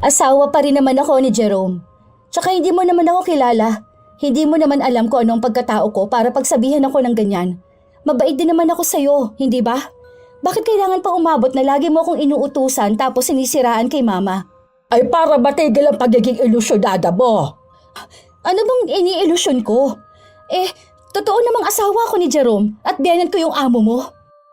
Asawa pa rin naman ako ni Jerome. Tsaka hindi mo naman ako kilala. Hindi mo naman alam kung anong pagkatao ko para pagsabihan ako ng ganyan. Mabait din naman ako sa'yo, hindi ba? Bakit kailangan pa umabot na lagi mo akong inuutusan tapos sinisiraan kay mama? Ay para matigil ang pagiging ilusyonada mo. Ano bang iniilusyon ko? Totoo namang asawa ko ni Jerome at biyanan ko yung amo mo.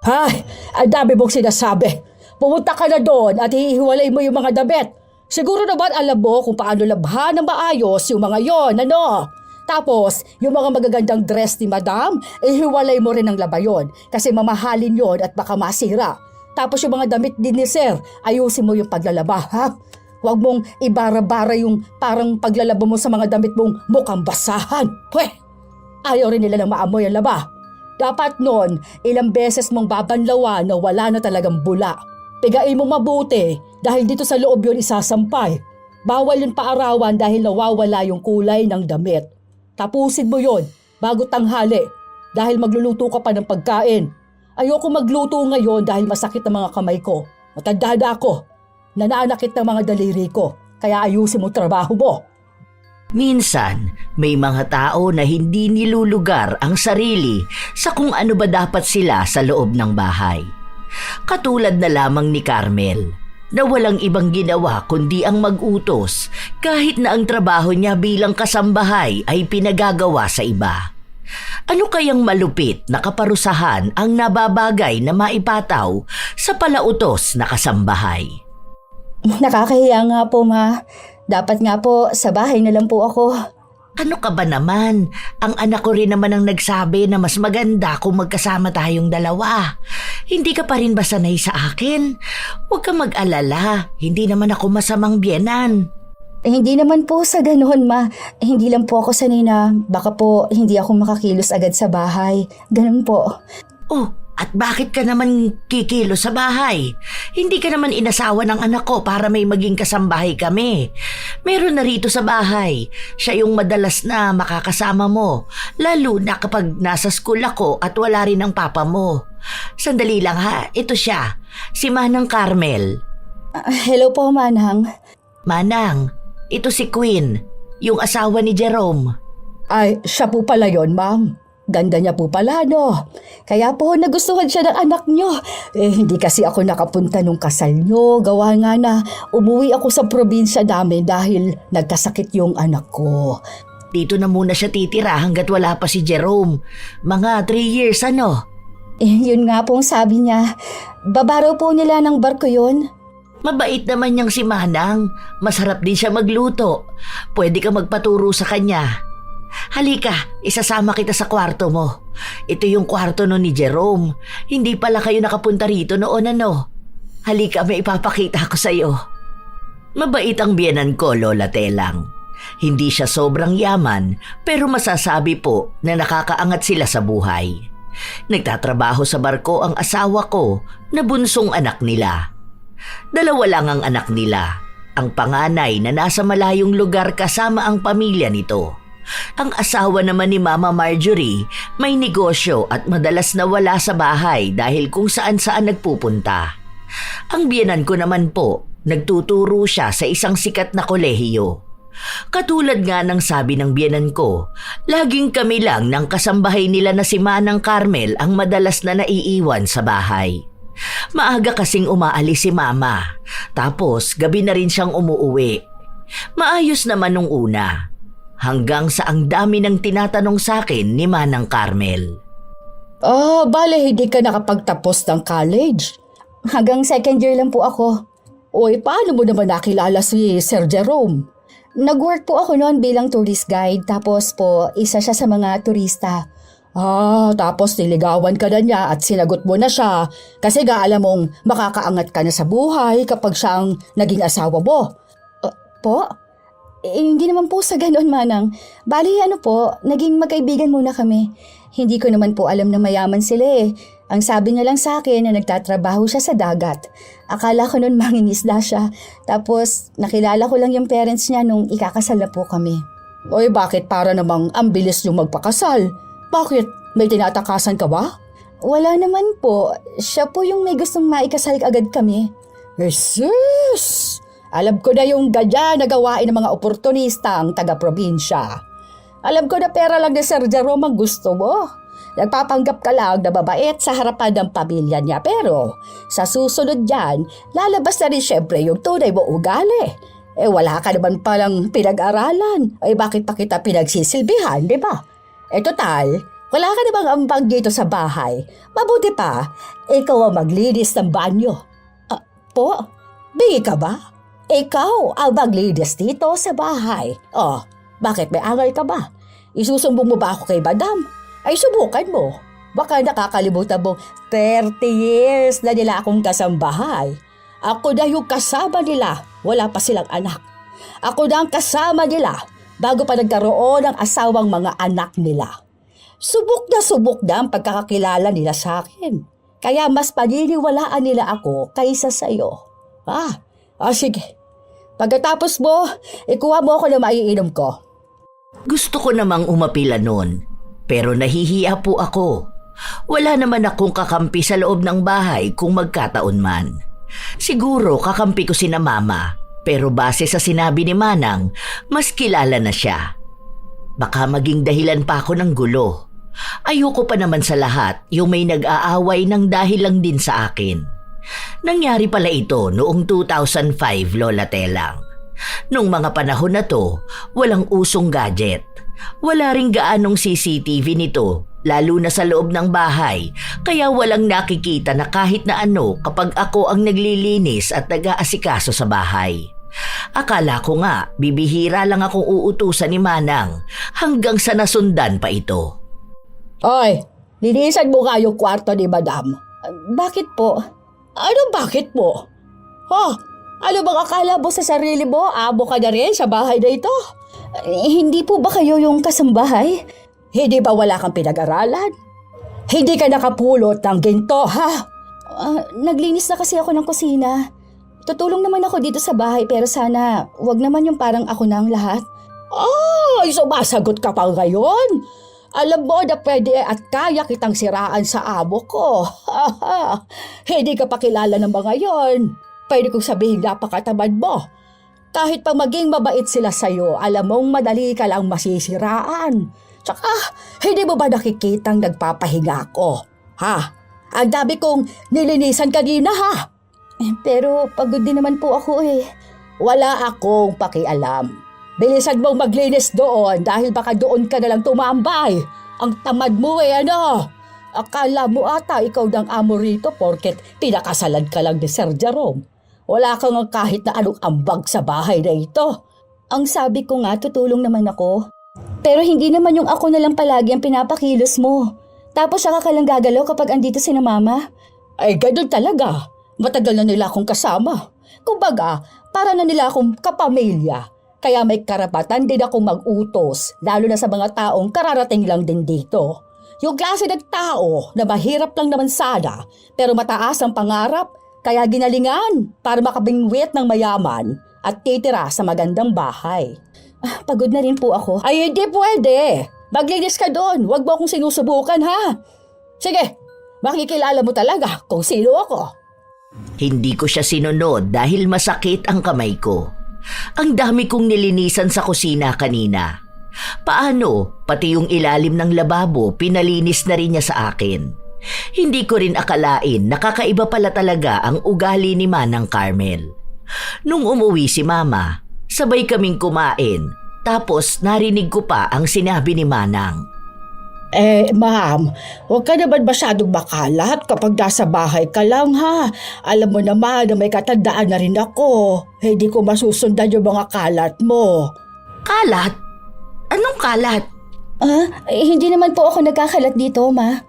Ay, ang dami mong sinasabi. Pumunta ka na doon at hihiwalay mo yung mga damit. Siguro naman alam mo kung paano labhan ng maayos yung mga yon, ano? Tapos, yung mga magagandang dress ni madam, hiwalay mo rin ng labayon kasi mamahalin yon at baka masira. Tapos yung mga damit din ni sir, ayusin mo yung paglalaba, ha? Huwag mong ibara-bara yung parang paglalaba mo sa mga damit mong mukhang basahan. Pweh, ayaw rin nila ng maamoy ang laba. Dapat nun, ilang beses mong babanlawan na wala na talagang bula. Pigain mo mabuti dahil dito sa loob yun isasampay. Bawal yun paarawan dahil nawawala yung kulay ng damit. Tapusin mo yon bago tanghali dahil magluluto ka pa ng pagkain. Ayoko magluto ngayon dahil masakit ang mga kamay ko. Matanda na ako. Nananakit ng mga daliri ko. Kaya ayusin mo trabaho mo. Minsan, may mga tao na hindi nilulugar ang sarili sa kung ano ba dapat sila sa loob ng bahay. Katulad na lamang ni Carmel, na walang ibang ginawa kundi ang mag-utos kahit na ang trabaho niya bilang kasambahay ay pinagagawa sa iba. Ano kayang malupit na kaparusahan ang nababagay na maipataw sa palautos na kasambahay? Nakakahiya nga po, ma. Dapat nga po sa bahay na lang po ako. Ano ka ba naman? Ang anak ko rin naman ang nagsabi na mas maganda kung magkasama tayong dalawa. Hindi ka pa rin ba sanay sa akin? Huwag ka mag-alala. Hindi naman ako masamang biyenan. Hindi naman po sa ganoon, ma. Hindi lang po ako sanay na baka po hindi ako makakilos agad sa bahay. Ganun po. Oh, at bakit ka naman kikilos sa bahay? Hindi ka naman inasawa ng anak ko para may maging kasambahay kami. Meron na rito sa bahay. Siya yung madalas na makakasama mo. Lalo na kapag nasa school ako at wala rin ang papa mo. Sandali lang ha, ito siya. Si Manang Carmel. Hello po, Manang. Manang, ito si Queen, yung asawa ni Jerome. Ay, siya po pala yon, ma'am. Ganda niya po pala, no? Kaya po nagustuhan siya ng anak nyo. Hindi kasi ako nakapunta nung kasal nyo. Gawa nga na umuwi ako sa probinsya namin dahil nagkasakit yung anak ko. Dito na muna siya titira hanggat wala pa si Jerome. Mga 3 years, ano? Yun nga pong sabi niya. Babaraw po nila ng barko yun. Mabait naman niyang si Manang. Masarap din siya magluto. Pwede ka magpaturo sa kanya. Halika, isasama kita sa kwarto mo. Ito yung kwarto no ni Jerome. Hindi pala kayo nakapunta rito noon, ano? Halika, may ipapakita ko sa'yo. Mabait ang biyenan ko, Lola Telang. Hindi siya sobrang yaman, pero masasabi po na nakakaangat sila sa buhay. Nagtatrabaho sa barko ang asawa ko na bunsong anak nila. 2 lang ang anak nila. Ang panganay na nasa malayong lugar kasama ang pamilya nito. Ang asawa naman ni Mama Marjorie may negosyo at madalas nawala sa bahay dahil kung saan-saan nagpupunta. Ang biyenan ko naman po, nagtuturo siya sa isang sikat na kolehiyo. Katulad nga ng sabi ng biyenan ko, laging kami lang ng kasambahay nila na si Manang Carmel ang madalas na naiiwan sa bahay. Maaga kasing umaalis si Mama, tapos gabi na rin siyang umuuwi. Maayos naman nung una. Hanggang sa ang dami ng tinatanong sa akin ni Manang Carmel. Bale hindi ka nakapagtapos ng college. Hanggang 2nd year lang po ako. Oy, paano mo naman nakilala si Sir Jerome? Nag-work po ako noon bilang tourist guide tapos po isa siya sa mga turista. Tapos niligawan ka na niya at sinagot mo na siya kasi alam mong makakaangat ka na sa buhay kapag siya ang naging asawa mo. Po? Hindi naman po sa ganon, Manang. Bali, naging magkaibigan muna kami. Hindi ko naman po alam na mayaman sila eh. Ang sabi niya lang sa akin na nagtatrabaho siya sa dagat. Akala ko nun mangingisda siya. Tapos, nakilala ko lang yung parents niya nung ikakasal na po kami. Oy, bakit para namang ang bilis niyong magpakasal? Bakit? May tinatakasan ka ba? Wala naman po. Siya po yung may gustong maikasal agad kami. Jesus! Alam ko na yung ganyan na gawain ng mga oportunistang taga-probinsya. Alam ko na pera lang ni Sir Jerome ang gusto mo. Nagpapanggap ka lang na mabait sa harapan ng pamilya niya, pero sa susunod yan, lalabas na rin syempre yung tunay mo ugali. Wala ka naman palang pinag-aralan. Bakit pa kita pinagsisilbihan, di ba? Total, wala ka namang ambag dito sa bahay. Mabuti pa, ikaw ang maglinis ng banyo. Po? Bingi ka ba? Ikaw ang maglinis dito sa bahay. Bakit may angal ka ba? Isusumbong mo ba ako kay Madam? Subukan mo. Baka nakakalimutan mo 30 years na nila akong kasambahay. Ako na yung kasama nila, wala pa silang anak. Ako na ang kasama nila bago pa nagkaroon ng asawang mga anak nila. Subok na ang pagkakakilala nila sa akin. Kaya mas paniniwalaan nila ako kaysa sa'yo. Sige. Pagkatapos mo, ikuha mo ako na maiinom ko. Gusto ko namang umapila nun, pero nahihiya po ako. Wala naman akong kakampi sa loob ng bahay kung magkataon man. Siguro kakampi ko sina Mama, pero base sa sinabi ni Manang, mas kilala na siya. Baka maging dahilan pa ako ng gulo. Ayoko pa naman sa lahat yung may nag-aaway ng dahil lang din sa akin. Nangyari pala ito noong 2005, Lola Telang. Nung mga panahon na to, walang usong gadget. Wala ring gaanong CCTV nito, lalo na sa loob ng bahay, kaya walang nakikita na kahit na ano kapag ako ang naglilinis at nag-aasikaso sa bahay. Akala ko nga, bibihira lang akong uutusan ni Manang hanggang sa nasundan pa ito. Oy, linisan mo nga yung kwarto ni Madam. Bakit po? Ano bakit mo? Ano bang akala mo sa sarili mo? Amo ka na rin sa bahay na ito? Hindi po ba kayo yung kasambahay? Hindi ba wala kang pinag-aralan? Hindi ka nakapulot ng ginto, ha? Naglinis na kasi ako ng kusina. Tutulong naman ako dito sa bahay pero sana wag naman yung parang ako na ang lahat. Sumasagot ka pa ngayon? Alam mo na pwede at kaya kitang siraan sa amo ko. Hindi ka pa kilala ng mga yon. Pwede kong sabihin napakatamad mo. Kahit pa maging mabait sila sa'yo, alam mong madali ka lang masisiraan. Tsaka, hindi mo ba nakikitang nagpapahinga ako? Ang dami kong nilinisan kanina, ha? Pero pagod din naman po ako eh. Wala akong pakialam. Bilisan mong maglinis doon dahil baka doon ka nalang tumambay. Ang tamad mo ano? Akala mo ata ikaw ng amo rito porket pinakasalan ka lang ni Sir Jerome. Wala kang kahit na anong ambag sa bahay na ito. Ang sabi ko nga, tutulong naman ako. Pero hindi naman yung ako na lang palagi ang pinapakilos mo. Tapos saka ka lang gagalaw kapag andito sina Mama. Ganun talaga. Matagal na nila akong kasama. Kumbaga, para na nila akong kapamilya. Kaya may karapatan din akong mag-utos, lalo na sa mga taong kararating lang din dito. Yung klase ng tao na mahirap lang naman sana, pero mataas ang pangarap, kaya ginalingan para makabingwit ng mayaman at titira sa magandang bahay. Pagod na rin po ako. Hindi pwede. Maglinis ka doon, huwag mo akong sinusubukan, ha? Sige, makikilala mo talaga kung sino ako. Hindi ko siya sinunod dahil masakit ang kamay ko. Ang dami kong nilinisan sa kusina kanina. Paano, pati yung ilalim ng lababo pinalinis na rin niya sa akin. Hindi ko rin akalain nakakaiba pala talaga ang ugali ni Manang Carmel. Nung umuwi si Mama, sabay kaming kumain. Tapos narinig ko pa ang sinabi ni Manang. Ma'am, huwag ka naman masyadong makalat kapag nasa bahay ka lang, ha? Alam mo naman na may katandaan na rin ako. Hindi ko masusundan yung mga kalat mo. Kalat? Anong kalat? Hindi naman po ako nagkakalat dito, Ma.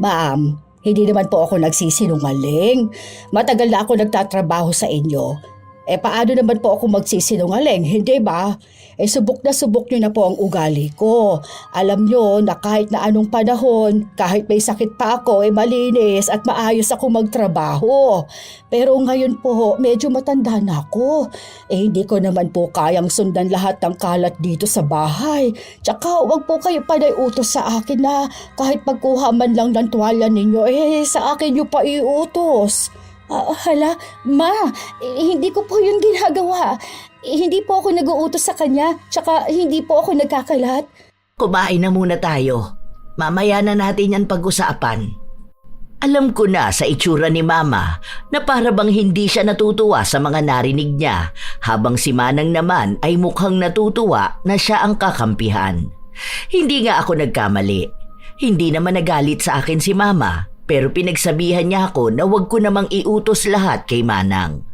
Ma'am, hindi naman po ako nagsisinungaling. Matagal na ako nagtatrabaho sa inyo. Paano naman po ako magsisinungaling, hindi ba? Subok nyo na po ang ugali ko. Alam nyo na kahit na anong panahon, kahit may sakit pa ako, malinis at maayos ako magtrabaho. Pero ngayon po, medyo matanda na ako. Hindi ko naman po kayang sundan lahat ng kalat dito sa bahay. Tsaka wag po kayo panay utos sa akin na kahit pagkuha man lang ng tuwalya ninyo, sa akin nyo pa iutos. Hala, Ma, hindi ko po yun ginagawa. Hindi po ako nag-uutos sa kanya, tsaka hindi po ako nagkakalat. Kumain na muna tayo. Mamaya na natin yan pag-usapan. Alam ko na sa itsura ni Mama na para bang hindi siya natutuwa sa mga narinig niya, habang si Manang naman ay mukhang natutuwa na siya ang kakampihan. Hindi nga ako nagkamali. Hindi naman nagalit sa akin si Mama, pero pinagsabihan niya ako na wag ko namang iutos lahat kay Manang.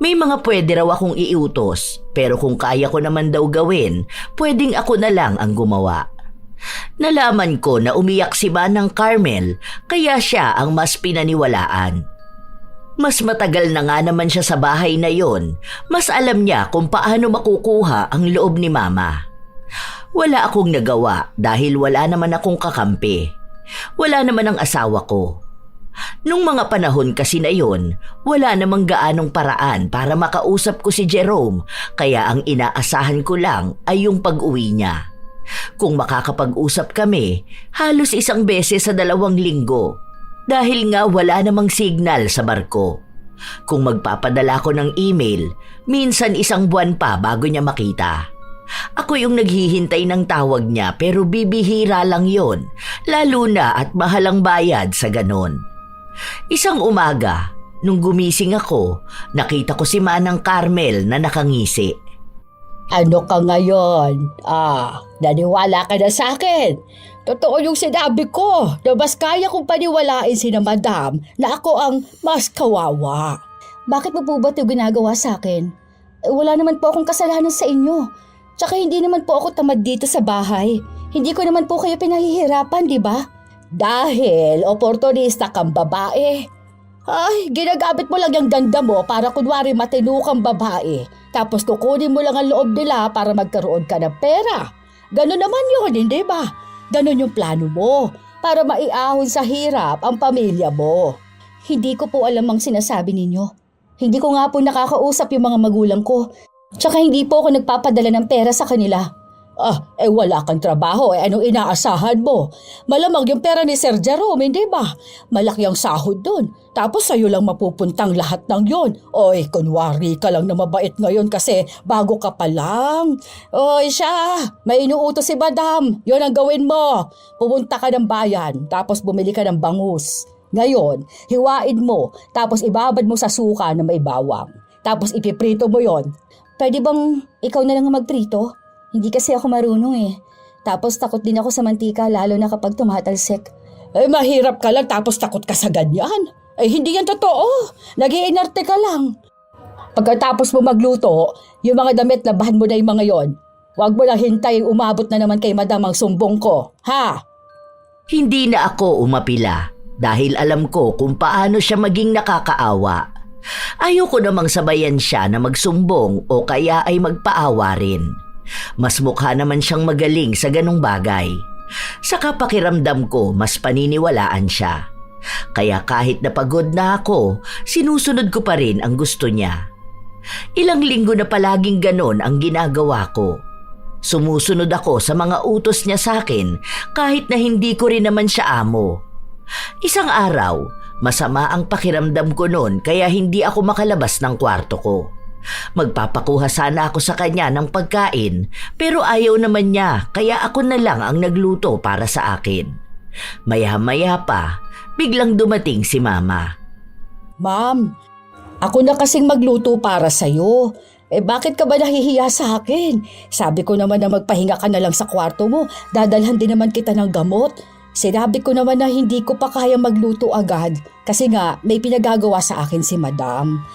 May mga pwede raw akong iutos, pero kung kaya ko naman daw gawin, pwedeng ako na lang ang gumawa. Nalaman ko na umiyak si Manang Carmel, kaya siya ang mas pinaniwalaan. Mas matagal na nga naman siya sa bahay na yon, mas alam niya kung paano makukuha ang loob ni Mama. Wala akong nagawa dahil wala naman akong kakampi. Wala naman ang asawa ko. Nung mga panahon kasi na yon, wala namang gaanong paraan para makausap ko si Jerome, kaya ang inaasahan ko lang ay yung pag-uwi niya. Kung makakapag-usap kami, halos 1 beses sa 2 linggo. Dahil nga wala namang signal sa barko. Kung magpapadala ko ng email, minsan 1 buwan pa bago niya makita. Ako yung naghihintay ng tawag niya, pero bibihira lang yon, lalo na at mahalang bayad sa ganon. Isang umaga, nung gumising ako, nakita ko si Manang Carmel na nakangisi. Ano ka ngayon? Naniwala ka na sa akin. Totoo yung sinabi ko na mas kaya kong paniwalain si na Madam na ako ang mas kawawa. Bakit mo po ba ito ginagawa sa akin? Wala naman po akong kasalanan sa inyo. Tsaka hindi naman po ako tamad dito sa bahay. Hindi ko naman po kayo pinahihirapan, di ba? Dahil oportunista kang babae. Ay, ginagamit mo lang yung ganda mo para kunwari matino kang babae. Tapos kukunin mo lang ang loob nila para magkaroon ka ng pera. Ganon naman yun, hindi ba? Ganon yung plano mo para maiahon sa hirap ang pamilya mo. Hindi ko po alam ang sinasabi ninyo. Hindi ko nga po nakakausap yung mga magulang ko. Tsaka hindi po ako nagpapadala ng pera sa kanila. Wala kang trabaho, anong inaasahan mo? Malamang yung pera ni Sir Jerome, hindi ba? Malaki ang sahod doon. Tapos sa'yo lang mapupuntang lahat ng yon. Oy, kunwari ka lang na mabait ngayon kasi bago ka pa lang. Oy, siya, may inuutos si Madam. Yon ang gawin mo. Pumunta ka ng bayan, tapos bumili ka ng bangus. Ngayon, hiwain mo, tapos ibabad mo sa suka na may bawang. Tapos ipiprito mo yon. Pwede bang ikaw na lang magprito? Hindi kasi ako marunong eh. Tapos takot din ako sa mantika, lalo na kapag tumatalsik. Mahirap ka lang tapos takot ka sa ganyan. Hindi yan totoo. Nag-iinarte ka lang. Pagkatapos mo magluto, yung mga damit labahan mo na yung mga yon. Huwag mo lang hintayin umabot na naman kay Madam ang sumbong ko, ha? Hindi na ako umapila dahil alam ko kung paano siya maging nakakaawa. Ayoko namang sabayan siya na magsumbong o kaya ay magpaawa rin. Mas mukha naman siyang magaling sa ganong bagay. Saka pakiramdam ko mas paniniwalaan siya. Kaya kahit napagod na ako, sinusunod ko pa rin ang gusto niya. Ilang linggo na palaging ganon ang ginagawa ko. Sumusunod ako sa mga utos niya sa akin kahit na hindi ko rin naman siya amo. Isang araw, masama ang pakiramdam ko noon kaya hindi ako makalabas ng kwarto ko. Magpapakuha sana ako sa kanya ng pagkain pero ayaw naman niya kaya ako na lang ang nagluto para sa akin. Maya-maya pa, biglang dumating si Mama. Ma'am, ako na kasing magluto para sa'yo. Bakit ka ba nahihiya sa akin? Sabi ko naman na magpahinga ka na lang sa kwarto mo. Dadalhan din naman kita ng gamot. Sinabi ko naman na hindi ko pa kaya magluto agad kasi nga may pinagagawa sa akin si Madam.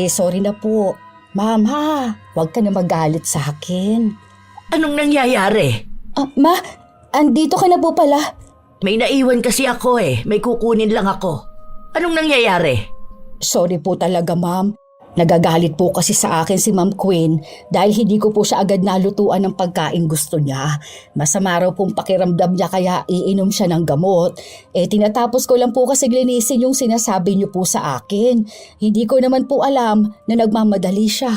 Sorry na po. Ma'am ha, huwag ka na magalit sa akin. Anong nangyayari? Ma, andito ka na po pala. May naiwan kasi ako may kukunin lang ako. Anong nangyayari? Sorry po talaga ma'am. Nagagalit po kasi sa akin si Ma'am Queen dahil hindi ko po siya agad nalutuan ng pagkain gusto niya. Masama raw pong pakiramdam niya kaya iinom siya ng gamot. Tinatapos ko lang po kasi linisin yung sinasabi niyo po sa akin. Hindi ko naman po alam na nagmamadali siya.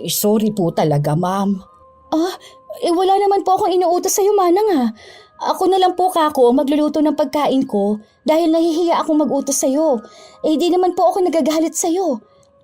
Sorry po talaga ma'am. Wala naman po akong inuutos sa'yo, Manang Ako na lang po kako magluluto ng pagkain ko dahil nahihiya akong mag-utos sa'yo. Eh di naman po ako nagagalit sa'yo.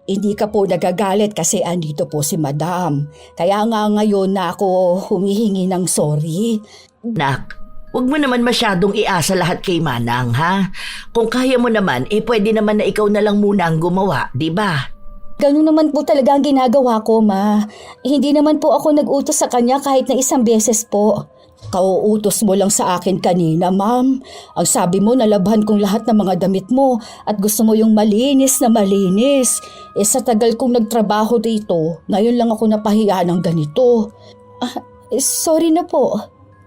Hindi ka po nagagalit kasi andito po si Madam. Kaya nga ngayon na ako humihingi ng sorry. Nak, huwag mo naman masyadong iasa lahat kay Manang, ha? Kung kaya mo naman, pwede naman na ikaw na lang muna ang gumawa, di ba? Ganun naman po talaga ang ginagawa ko, Ma. Hindi naman po ako nag-utos sa kanya kahit na isang beses po. Kauutos mo lang sa akin kanina, ma'am. Ang sabi mo, nalabhan kong lahat ng mga damit mo at gusto mo yung malinis na malinis. Sa tagal kong nagtrabaho dito, ngayon lang ako napahiya ng ganito. Sorry na po.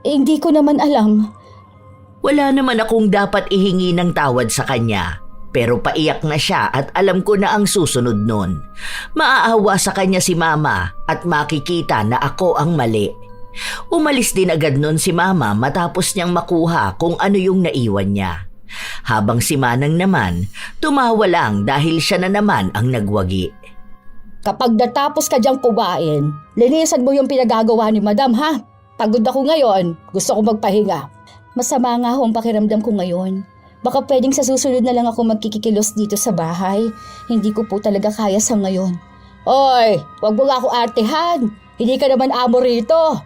Hindi ko naman alam. Wala naman akong dapat ihingi ng tawad sa kanya. Pero paiyak na siya at alam ko na ang susunod nun. Maaawa sa kanya si Mama at makikita na ako ang mali. Umalis din agad nun si Mama matapos niyang makuha kung ano yung naiwan niya. Habang si Manang naman, tumawa lang dahil siya na naman ang nagwagi. Kapag natapos ka diyang kumain, linisan mo yung pinagagawa ni Madam, ha? Pagod ako ngayon, gusto ko magpahinga. Masama nga ho ang pakiramdam ko ngayon. Baka pwedeng sa susunod na lang ako magkikikilos dito sa bahay. Hindi ko po talaga kaya sa ngayon. Oy, wag mo nga ako artehan. Hindi ka naman amo rito.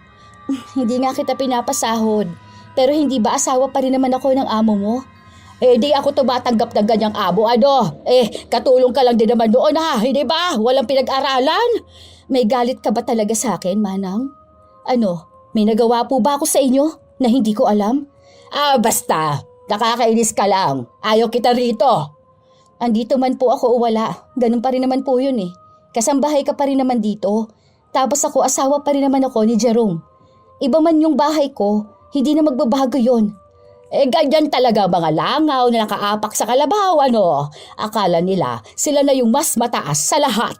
Hindi nga kita pinapasahod. Pero hindi ba asawa pa rin naman ako ng amo mo? Di ako tumatanggap ng ganyang amo, ano? Katulong ka lang din naman doon, ha? Hindi ba? Walang pinag-aralan? May galit ka ba talaga sa akin, Manang? Ano, may nagawa po ba ako sa inyo na hindi ko alam? Basta. Nakakainis ka lang. Ayaw kita rito. Andito man po ako o wala, ganun pa rin naman po yun eh. Kasambahay ka pa rin naman dito. Tapos ako asawa pa rin naman ako ni Jerome. Iba man yung bahay ko, hindi na magbabago yun. Ganyan talaga mga langaw na nakaapak sa kalabaw, ano? Akala nila sila na yung mas mataas sa lahat.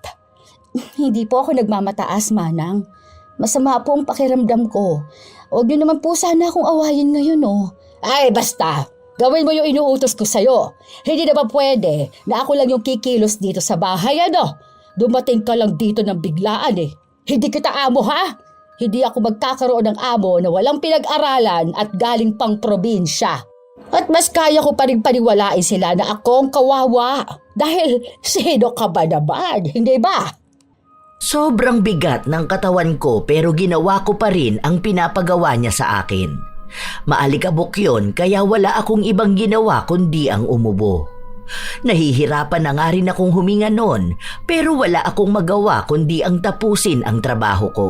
Hindi po ako nagmamataas, Manang. Masama po ang pakiramdam ko. Huwag niyo naman po sana akong awayin ngayon, oh. Basta. Gawin mo yung inuutos ko sa'yo. Hindi na ba pwede na ako lang yung kikilos dito sa bahay, ano? Dumating ka lang dito ng biglaan eh. Hindi kita amo, ha? Hindi ako magkakaroon ng amo na walang pinag-aralan at galing pang probinsya. At mas kaya ko pa rin paniwalain sila na akong kawawa. Dahil sino ka ba naman, hindi ba? Sobrang bigat ng katawan ko pero ginawa ko pa rin ang pinapagawa niya sa akin. Maalikabok yun kaya wala akong ibang ginawa kundi ang umubo. Nahihirapan na nga rin akong huminga noon pero wala akong magawa kundi ang tapusin ang trabaho ko.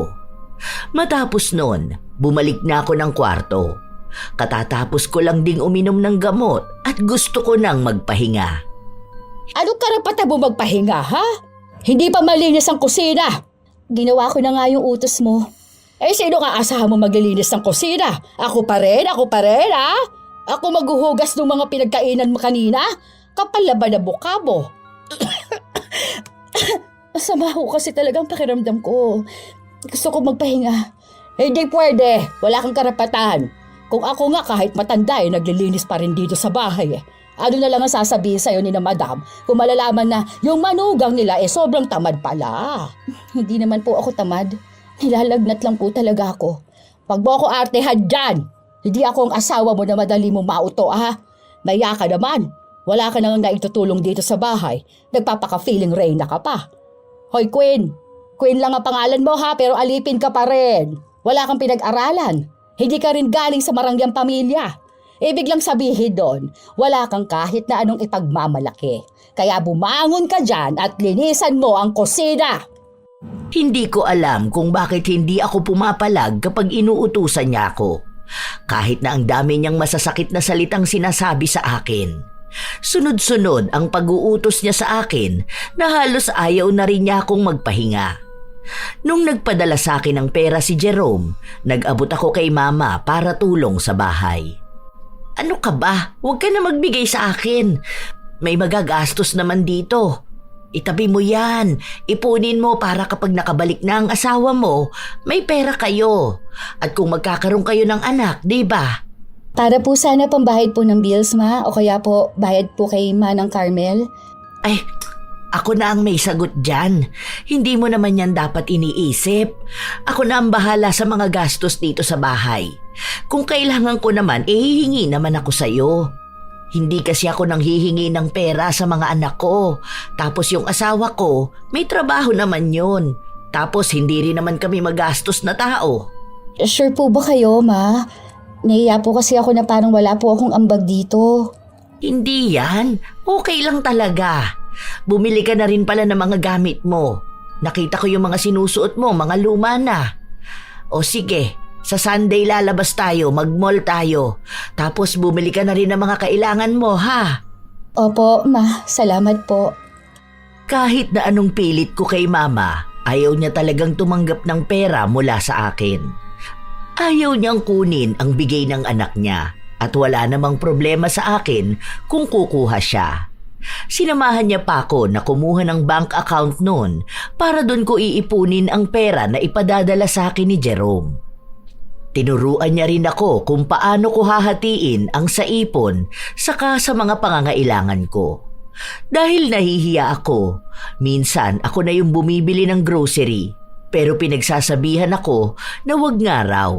Matapos noon, bumalik na ako ng kwarto. Katatapos ko lang ding uminom ng gamot at gusto ko nang magpahinga. Anong karapatan mo magpahinga, ha? Hindi pa malinis ang kusina. Ginawa ko na nga yung utos mo. Sino ka asahan mo maglilinis ng kusina? Ako pa rin, ha? Ako maghuhugas ng mga pinagkainan mo kanina? Kapal na ba na mukha mo? Masama ko kasi talagang pakiramdam ko. Gusto ko magpahinga. Hindi pwede, wala kang karapatan. Kung ako nga kahit matanda naglilinis pa rin dito sa bahay. Ano na lang ang sasabihin sa'yo ni na Madam kung malalaman na yung manugang nila sobrang tamad pala. Hindi naman po ako tamad. Nilalagnat lang po talaga ako. Pag mo ako artehan dyan, hindi ako ang asawa mo na madali mo mauto, ha? Maya ka naman. Wala ka nang naitutulong dito sa bahay. Nagpapaka-feeling Reyna ka pa. Hoy, Queen. Queen lang ang pangalan mo, ha? Pero alipin ka pa rin. Wala kang pinag-aralan. Hindi ka rin galing sa marangyang pamilya. Ibig lang sabihin doon, wala kang kahit na anong ipagmamalaki. Kaya bumangon ka dyan at linisan mo ang kusina. Hindi ko alam kung bakit hindi ako pumapalag kapag inuutusan niya ako. Kahit na ang dami niyang masasakit na salitang sinasabi sa akin. Sunod-sunod ang pag-uutos niya sa akin na halos ayaw na rin niya akong magpahinga. Nung nagpadala sa akin ng pera si Jerome, nag-abot ako kay Mama para tulong sa bahay. Ano ka ba? Huwag ka na magbigay sa akin. May magagastos naman dito. Itabi mo yan. Ipunin mo para kapag nakabalik na ang asawa mo, may pera kayo. At kung magkakaroon kayo ng anak, di ba? Para po sana pambahid po ng bills, Ma, o kaya po bayad po kay Manang Carmel. Ay, Ako na ang may sagot dyan. Hindi mo naman yan dapat iniisip. Ako na ang bahala sa mga gastos dito sa bahay. Kung kailangan ko naman, hihingi naman ako sa'yo. Hindi kasi ako nang hihingi ng pera sa mga anak ko. Tapos yung asawa ko, may trabaho naman yun. Tapos hindi rin naman kami magastos na tao. Sure po ba kayo, Ma? Nahiya po kasi ako na parang wala po akong ambag dito. Hindi yan. Okay lang talaga. Bumili ka na rin pala ng mga gamit mo. Nakita ko yung mga sinusuot mo, mga luma na. O sige, sa Sunday lalabas tayo, mag-mall tayo. Tapos bumili ka na rin ng mga kailangan mo, ha? Opo, Ma. Salamat po. Kahit na anong pilit ko kay Mama, ayaw niya talagang tumanggap ng pera mula sa akin. Ayaw niyang kunin ang bigay ng anak niya at wala namang problema sa akin kung kukuha siya. Sinamahan niya pa ako na kumuha ng bank account noon para doon ko iipunin ang pera na ipadadala sa akin ni Jerome. Tinuruan niya rin ako kung paano ko hahatiin ang saipon saka sa mga pangangailangan ko. Dahil nahihiya ako, minsan ako na yung bumibili ng grocery. Pero pinagsasabihan ako na wag nga raw.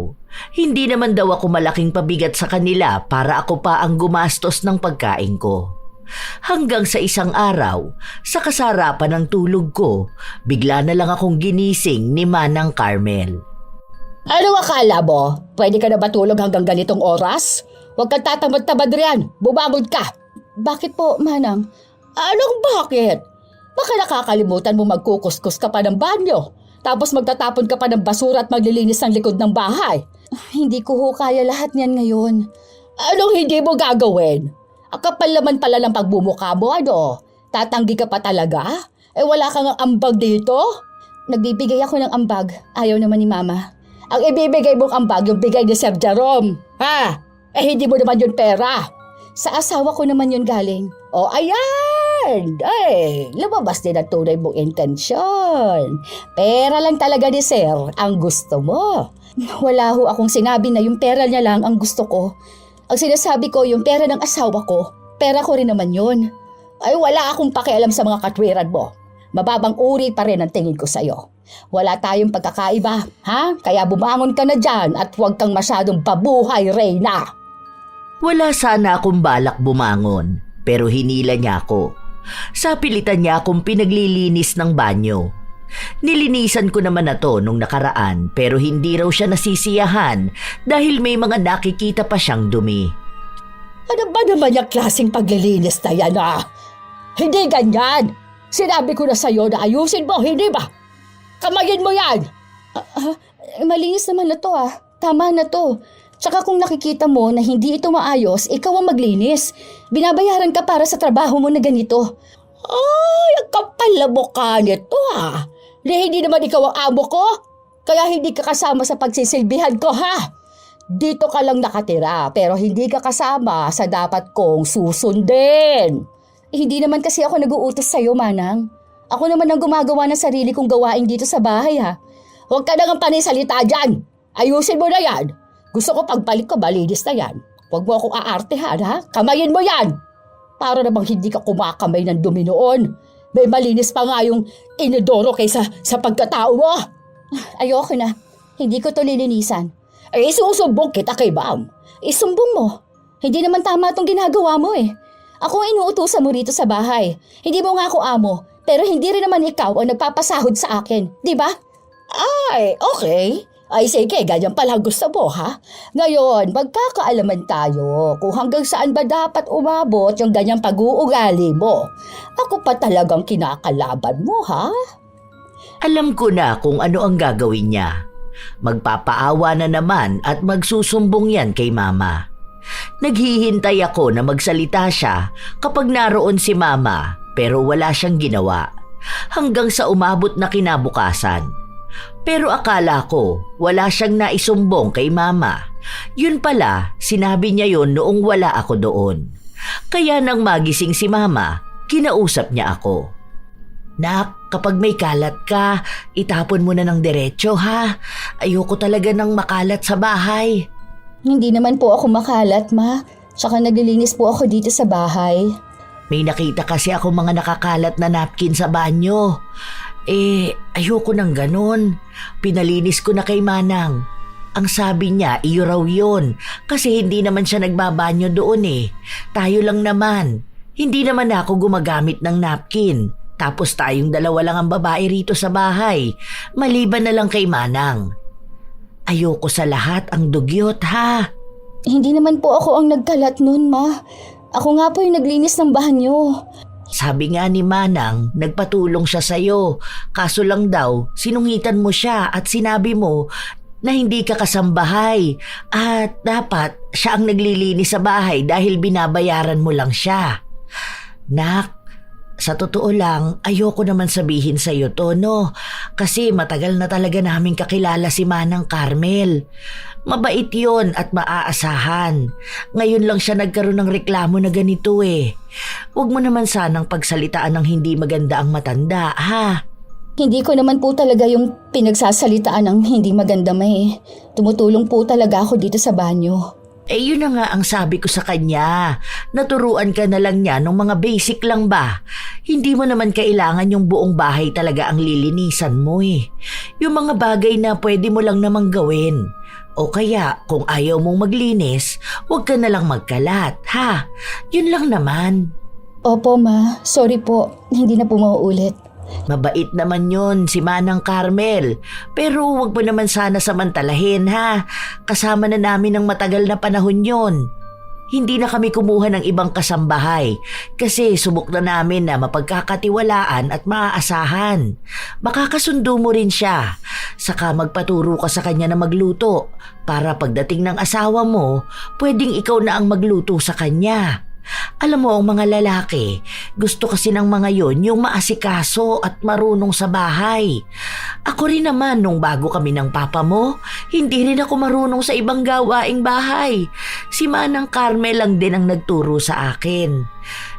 Hindi naman daw ako malaking pabigat sa kanila para ako pa ang gumastos ng pagkain ko. Hanggang sa isang araw, sa kasarapan ng tulog ko, bigla na lang akong ginising ni Manang Carmel. Ano akala mo? Pwede ka na matulog hanggang ganitong oras? Huwag kang tatamad-tamad riyan. Bumangon ka. Bakit po, Manang? Anong bakit? Baka nakakalimutan mo magkukuskus ka pa ng banyo. Tapos magtatapon ka pa ng basura at maglilinis ng likod ng bahay. Hindi ko ho kaya lahat niyan ngayon. Anong hindi mo gagawin? Ang kapal naman pala ng pagbumukha mo, ano? Tatanggi ka pa talaga? Wala kang ambag dito? Nagbibigay ako ng ambag. Ayaw naman ni Mama. Ang ibibigay mong ambag yung bigay ni Sir Jerome. Ha? Hindi mo naman yun pera. Sa asawa ko naman yun galing. O ayan! Lumabas din ang tunay mong intensyon. Pera lang talaga ni Sir ang gusto mo. Wala ho akong sinabi na yung pera niya lang ang gusto ko. Ang sinasabi ko yung pera ng asawa ko. Pera ko rin naman yun. Ay wala akong pakialam sa mga katwiran mo. Mababang uri pa rin ang tingin ko sa'yo. Wala tayong pagkakaiba, ha? Kaya bumangon ka na dyan at huwag kang masyadong babuhay, Reyna. Wala sana akong balak bumangon, pero hinila niya ako. Sa pilitan niya akong pinaglilinis ng banyo. Nilinisan ko naman na to nung nakaraan pero hindi raw siya nasisiyahan dahil may mga nakikita pa siyang dumi. Ano ba naman yung klaseng paglilinis na yan, Hindi ganyan. Sinabi ko na sa'yo na ayusin mo, hindi ba? Kamayin mo yan! Malinis naman na to Tama na to. Tsaka kung nakikita mo na hindi ito maayos, ikaw ang maglinis. Binabayaran ka para sa trabaho mo na ganito. Ay, ang kapal na mukha nito Hindi naman ikaw ang amo ko. Kaya hindi ka kasama sa pagsisilbihan ko, ha? Dito ka lang nakatira pero hindi ka kasama sa dapat kong susundin. Hindi naman kasi ako nag-uutos sa'yo, Manang. Ako naman ang gumagawa ng sarili kong gawain dito sa bahay, Huwag ka nang panisalita dyan. Ayusin mo na yan. Gusto ko pagbalik ko, malinis na yan. Huwag mo akong aartehan, ha? Kamayin mo yan. Para namang hindi ka kumakamay ng dumi noon. May malinis pa nga yung inodoro kaysa sa pagkatao mo. Ayoko na. Hindi ko to lilinisan. Isusumbong kita kay Bam. Isumbong mo. Hindi naman tama itong ginagawa mo Ako ang inuutusan mo rito sa bahay. Hindi mo nga ako amo, pero hindi rin naman ikaw ang nagpapasahod sa akin, di ba? Ay, okay. Ay sige, ganyan pala gusto mo, ha? Ngayon, magkakaalaman tayo kung hanggang saan ba dapat umabot yung ganyang pag-uugali mo. Ako pa talagang kinakalaban mo, ha? Alam ko na kung ano ang gagawin niya. Magpapaawa na naman at magsusumbong yan kay Mama. Naghihintay ako na magsalita siya kapag naroon si Mama pero wala siyang ginawa hanggang sa umabot na kinabukasan. Pero akala ko wala siyang naisumbong kay Mama. Yun pala, sinabi niya yun noong wala ako doon. Kaya nang magising si Mama, kinausap niya ako. Nak, kapag may kalat ka, itapon mo na ng diretso ha. Ayoko talaga ng makalat sa bahay. Hindi naman po ako makalat, Ma. Tsaka naglilinis po ako dito sa bahay. May nakita kasi ako mga nakakalat na napkin sa banyo. Ayoko ng ganon. Pinalinis ko na kay Manang. Ang sabi niya, iyo raw yun. Kasi hindi naman siya nagbabanyo doon Tayo lang naman. Hindi naman ako gumagamit ng napkin. Tapos tayong dalawa lang ang babae rito sa bahay. Maliban na lang kay Manang. Ayoko sa lahat ang dugyot ha. Hindi naman po ako ang nagkalat nun, Ma. Ako nga po yung naglinis ng banyo. Sabi nga ni Manang, nagpatulong siya sa'yo. Kaso lang daw, sinungitan mo siya at sinabi mo na hindi ka kasambahay. At dapat siya ang naglilinis sa bahay dahil binabayaran mo lang siya. Nak, sa totoo lang, ayoko naman sabihin sa'yo to, no? Kasi matagal na talaga namin kakilala si Manang Carmel. Mabait yon at maaasahan. Ngayon lang siya nagkaroon ng reklamo na ganito Huwag mo naman sanang pagsalitaan ng hindi maganda ang matanda, ha? Hindi ko naman po talaga yung pinagsasalitaan ng hindi maganda, Ma. Tumutulong po talaga ako dito sa banyo. Yun na nga ang sabi ko sa kanya. Naturuan ka na lang niya ng mga basic lang ba? Hindi mo naman kailangan yung buong bahay talaga ang lilinisan mo Yung mga bagay na pwede mo lang namang gawin. O kaya, kung ayaw mong maglinis, huwag ka na lang magkalat, ha? Yun lang naman. Opo, Ma. Sorry po. Hindi na po mauulit. Mabait naman yun si Manang Carmel. Pero huwag mo naman sana samantalahin, ha? Kasama na namin ng matagal na panahon yon. Hindi na kami kumuha ng ibang kasambahay kasi subok na namin na mapagkakatiwalaan at maaasahan. Makakasundo mo rin siya. Saka magpaturo ka sa kanya na magluto para pagdating ng asawa mo, pwedeng ikaw na ang magluto sa kanya. Alam mo, ang mga lalaki, gusto kasi ng mga yon yung maasikaso at marunong sa bahay. Ako rin naman, nung bago kami ng papa mo, hindi rin ako marunong sa ibang gawaing bahay. Si Manang Carmel lang din ang nagturo sa akin.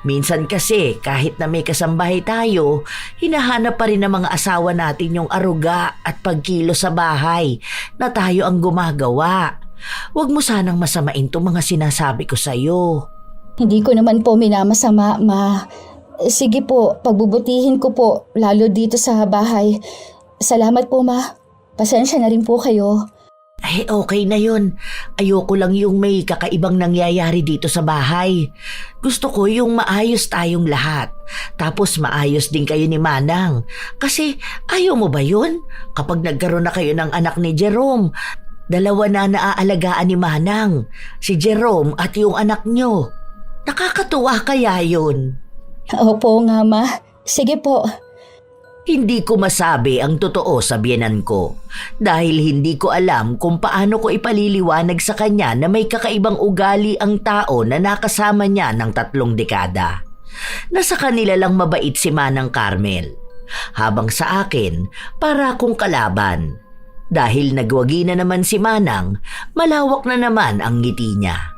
Minsan kasi, kahit na may kasambahay tayo, hinahanap pa rin ng mga asawa natin yung aruga at pagkilo sa bahay na tayo ang gumagawa. Huwag mo sanang masamain tong mga sinasabi ko sa'yo. Hindi ko naman po minamasama, Ma. Sige po, pagbubutihin ko po, lalo dito sa bahay. Salamat po, Ma. Pasensya na rin po kayo. Okay na yun. Ayoko lang yung may kakaibang nangyayari dito sa bahay. Gusto ko yung maayos tayong lahat. Tapos maayos din kayo ni Manang. Kasi ayaw mo ba yun? Kapag nagkaroon na kayo ng anak ni Jerome, dalawa na naaalagaan ni Manang. Si Jerome at yung anak nyo. Nakakatuwa kaya yun? Opo nga, Ma. Sige po. Hindi ko masabi ang totoo sa biyenan ko dahil hindi ko alam kung paano ko ipaliliwanag sa kanya na may kakaibang ugali ang tao na nakasama niya ng 3 dekada. Nasa kanila lang mabait si Manang Carmel, habang sa akin para akong kalaban. Dahil nagwagi na naman si Manang, malawak na naman ang ngiti niya.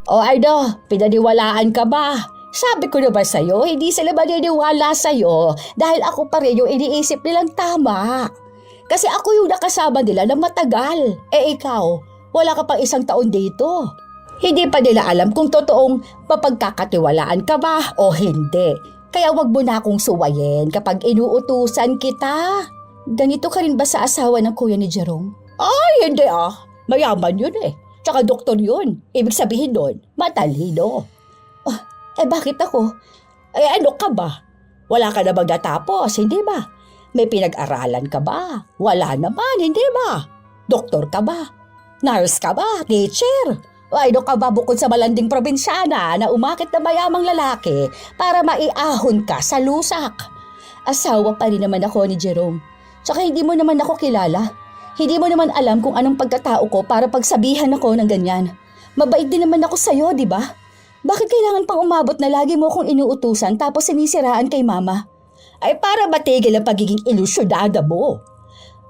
O Ardo, pinaniwalaan ka ba? Sabi ko na ba sa'yo, hindi sila maniniwala sa'yo dahil ako pa rin yung iniisip nilang tama. Kasi ako yung nakasama nila na matagal. Ikaw, wala ka pang 1 taon dito. Hindi pa nila alam kung totoong mapagkakatiwalaan ka ba o hindi. Kaya wag mo na akong suwayin kapag inuutusan kita. Ganito ka rin ba sa asawa ng kuya ni Jerome? Ay, hindi Mayaman yun Tsaka doktor yun. Ibig sabihin doon, matalino. Bakit ako? Ano ka ba? Wala ka na bang natapos, hindi ba? May pinag-aralan ka ba? Wala naman, hindi ba? Doktor ka ba? Nurse ka ba? Teacher? Ano ka ba bukod sa malanding probinsyana na umakit na mayamang lalaki para maiahon ka sa lusak? Asawa pa rin naman ako ni Jerome. Tsaka hindi mo naman ako kilala. Hindi mo naman alam kung anong pagkatao ko para pagsabihan ako ng ganyan. Mabait din naman ako sa'yo, di ba? Bakit kailangan pang umabot na lagi mo akong inuutusan tapos sinisiraan kay Mama? Ay para matigil ang pagiging ilusyonada mo.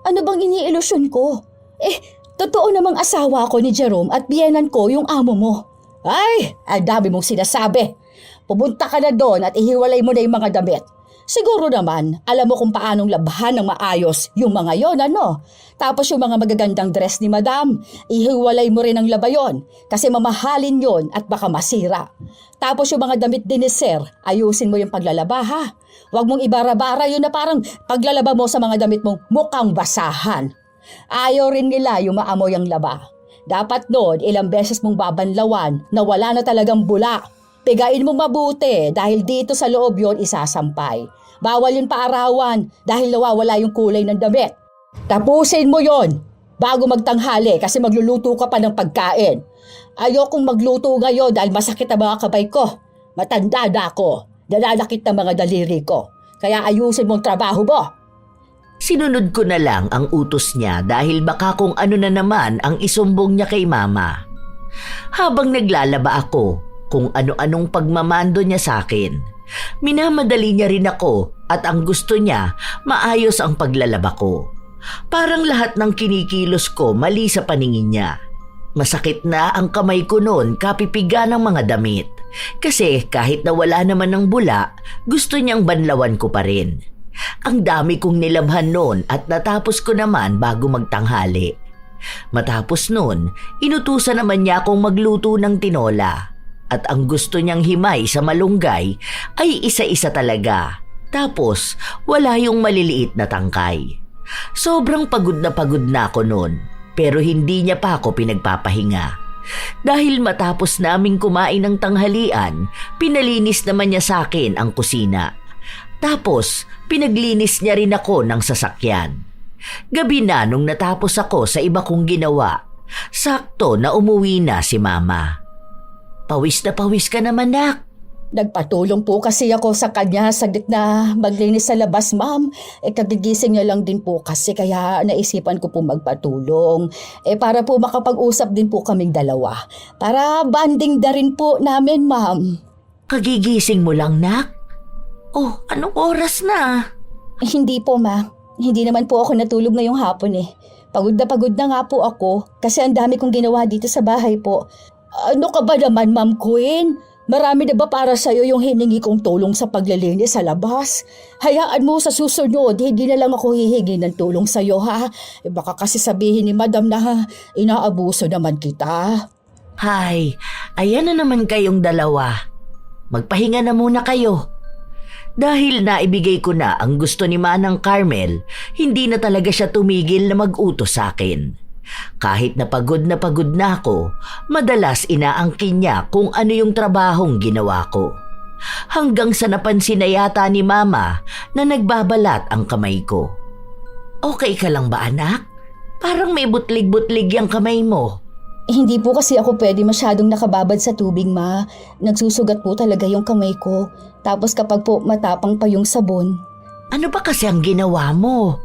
Ano bang iniilusyon ko? Totoo namang asawa ko ni Jerome at biyenan ko yung amo mo. Ay, ang dami mong sinasabi. Pumunta ka na doon at ihiwalay mo na yung mga damit. Siguro naman, alam mo kung paanong labhan ng maayos yung mga yon, ano? Tapos yung mga magagandang dress ni Madam, ihiwalay mo rin ang laba yon kasi mamahalin yon at baka masira. Tapos yung mga damit din ni Sir, ayusin mo yung paglalaba ha. Huwag mong ibara-bara yun na parang paglalaba mo sa mga damit mong mukhang basahan. Ayaw rin nila yung maamoy ang laba. Dapat noon ilang beses mong babanlawan na wala na talagang bula. Pigain mo mabuti dahil dito sa loob yon isasampay. Bawal yung paarawan dahil nawawala yung kulay ng damit. Tapusin mo yon bago magtanghali kasi magluluto ka pa ng pagkain. Ayokong magluto ngayon dahil masakit ang mga kamay ko. Matanda na ako. Nalalakit ng mga daliri ko. Kaya ayusin mong trabaho mo. Sinunod ko na lang ang utos niya dahil baka kung ano na naman ang isumbong niya kay Mama. Habang naglalaba ako, kung ano-anong pagmamando niya sa akin, minamadali niya rin ako at ang gusto niya, maayos ang paglalaba ko. Parang lahat ng kinikilos ko mali sa paningin niya. Masakit na ang kamay ko noon kapipiga ng mga damit. Kasi kahit na wala naman ng bula, gusto niyang banlawan ko pa rin. Ang dami kong nilabhan noon at natapos ko naman bago magtanghali. Matapos noon, inutusan naman niya akong magluto ng tinola. At ang gusto niyang himay sa malunggay ay isa-isa talaga. Tapos, wala yung maliliit na tangkay. Sobrang pagod na ako noon, pero hindi niya pa ako pinagpapahinga. Dahil matapos naming kumain ng tanghalian, pinalinis naman niya sa akin ang kusina. Tapos, pinaglinis niya rin ako ng sasakyan. Gabi na nung natapos ako sa iba kong ginawa, sakto na umuwi na si Mama. Pawis na pawis ka naman, nak. Nagpatulong po kasi ako sa kanya saglit na maglinis sa labas, ma'am. Kagigising niya lang din po kasi kaya naisipan ko po magpatulong. Para po makapag-usap din po kaming dalawa. Para banding na rin po namin, ma'am. Kagigising mo lang, nak? Oh, anong oras na? Hindi po, ma. Hindi naman po ako natulog ngayong hapon eh. Pagod na nga po ako kasi ang dami kong ginawa dito sa bahay po. Ano ka ba naman, Ma'am Queen? Marami na ba para sa'yo yung hiningi kong tulong sa paglilinis sa labas? Hayaan mo sa susunod, hindi na lang ako hihingi ng tulong sa'yo, ha? Baka kasi sabihin ni Madam na inaabuso naman kita. Hay, ayan na naman kayong dalawa. Magpahinga na muna kayo. Dahil naibigay ko na ang gusto ni Manang Carmel, hindi na talaga siya tumigil na mag-utos sa akin. Kahit na pagod na ako, madalas inaangkin niya kung ano yung trabahong ginawa ko. Hanggang sa napansin na yata ni Mama na nagbabalat ang kamay ko. Okay ka lang ba, anak? Parang may butlig-butlig yung kamay mo. Hindi po kasi ako pwede masyadong nakababad sa tubig, ma. Nagsusugat po talaga yung kamay ko. Tapos kapag po matapang pa yung sabon. Ano ba kasi ang ginawa mo?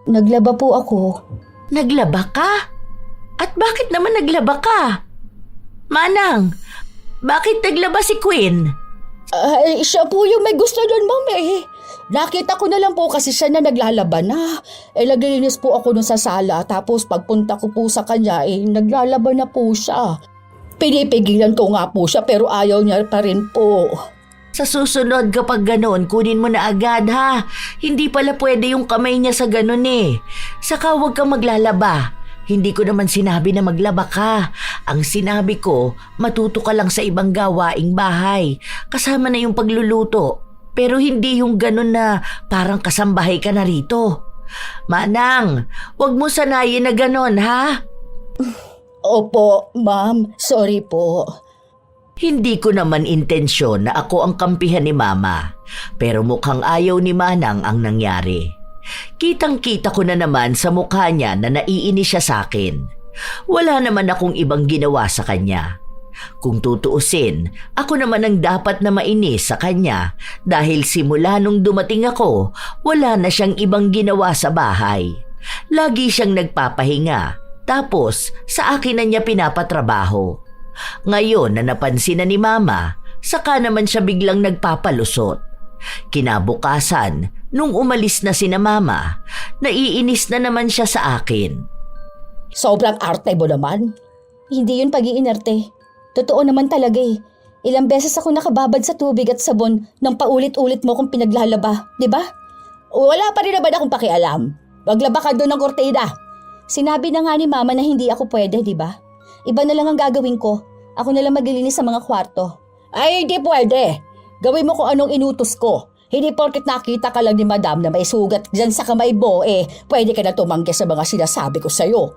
Naglaba po ako. Naglaba ka? At bakit naman naglaba ka? Manang, bakit naglaba si Queen? Siya po yung may gusto doon, ma'am eh. Nakita ko na lang po kasi siya na naglalaba na. Naglilinis po ako dun sa sala tapos pagpunta ko po sa kanya naglalaba na po siya. Pinipigilan ko nga po siya pero ayaw niya pa rin po. Sa susunod kapag ganon, kunin mo na agad ha. Hindi pala pwede yung kamay niya sa ganon eh. Saka huwag kang maglalaba. Hindi ko naman sinabi na maglaba ka. Ang sinabi ko, matuto ka lang sa ibang gawaing bahay. Kasama na yung pagluluto. Pero hindi yung ganon na parang kasambahay ka na rito. Manang, huwag mo sanayin na ganon ha. Opo, ma'am. Sorry po. Hindi ko naman intensyon na ako ang kampihan ni Mama, pero mukhang ayaw ni Manang ang nangyari. Kitang-kita ko na naman sa mukha niya na naiinis siya sa akin. Wala naman akong ibang ginawa sa kanya. Kung tutuusin, ako naman ang dapat na mainis sa kanya dahil simula nung dumating ako, wala na siyang ibang ginawa sa bahay. Lagi siyang nagpapahinga, tapos sa akin na niya pinapatrabaho. Ngayon na napansin na ni Mama, saka naman siya biglang nagpapalusot. Kinabukasan, nung umalis na sina Mama, naiinis na naman siya sa akin. Sobrang arte mo naman. Hindi yun pag-iinarte. Totoo naman talaga eh. Ilang beses ako nakababad sa tubig at sabon nang paulit-ulit mo kong pinaglalaba, di ba? Wala pa rin naman akong pakialam. Maglaba ka doon ng kortina. Sinabi na nga ni Mama na hindi ako pwede, di ba? Iba na lang ang gagawin ko. Ako na lang maglilinis sa mga kwarto. Ay, hindi pwede. Gawin mo kung anong inutos ko. Hindi porket nakita ka lang ni Madam na may sugat dyan sa kamay mo, pwede ka na tumanggi sa mga sinasabi ko sa'yo.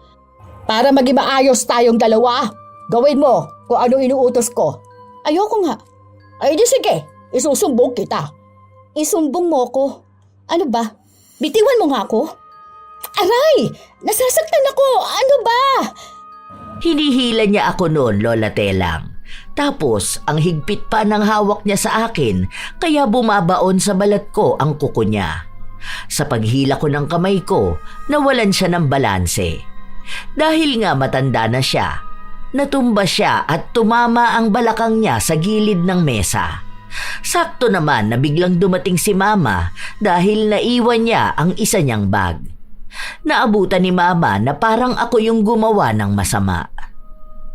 Para maging maayos tayong dalawa, gawin mo kung anong inuutos ko. Ayoko nga. Ay, di sige. Isusumbong kita. Isumbong mo ko. Ano ba? Bitiwan mo nga ako? Aray! Nasasaktan ako! Ano ba? Hinihila niya ako noon, Lola Telang. Tapos, ang higpit pa ng hawak niya sa akin, kaya bumabaon sa balat ko ang kuko niya. Sa paghila ko ng kamay ko, nawalan siya ng balanse. Dahil nga matanda na siya, natumba siya at tumama ang balakang niya sa gilid ng mesa. Sakto naman na biglang dumating si Mama dahil naiwan niya ang isa niyang bag. Naabutan ni Mama na parang ako yung gumawa ng masama.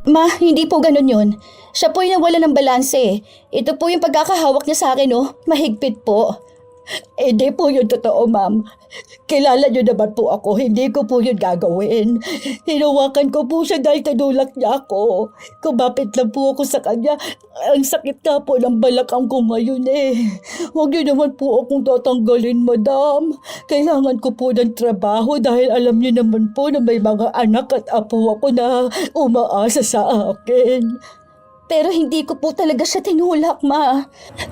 Ma, hindi po ganun yun. Siya po yung nawala ng balanse. Ito po yung pagkakahawak niya sa akin, oh. Mahigpit po. Hindi po yun totoo, ma'am. Kilala niyo naman po ako, hindi ko po yun gagawin. Hinawakan ko po siya dahil tinulak niya ako. Kumapit lang po ako sa kanya. Ang sakit nga po ng balakang ko ngayon Huwag niyo naman po akong tatanggalin, madam. Kailangan ko po ng trabaho dahil alam niyo naman po na may mga anak at apo ako na umaasa sa akin. Pero hindi ko po talaga siya tinulak, Ma.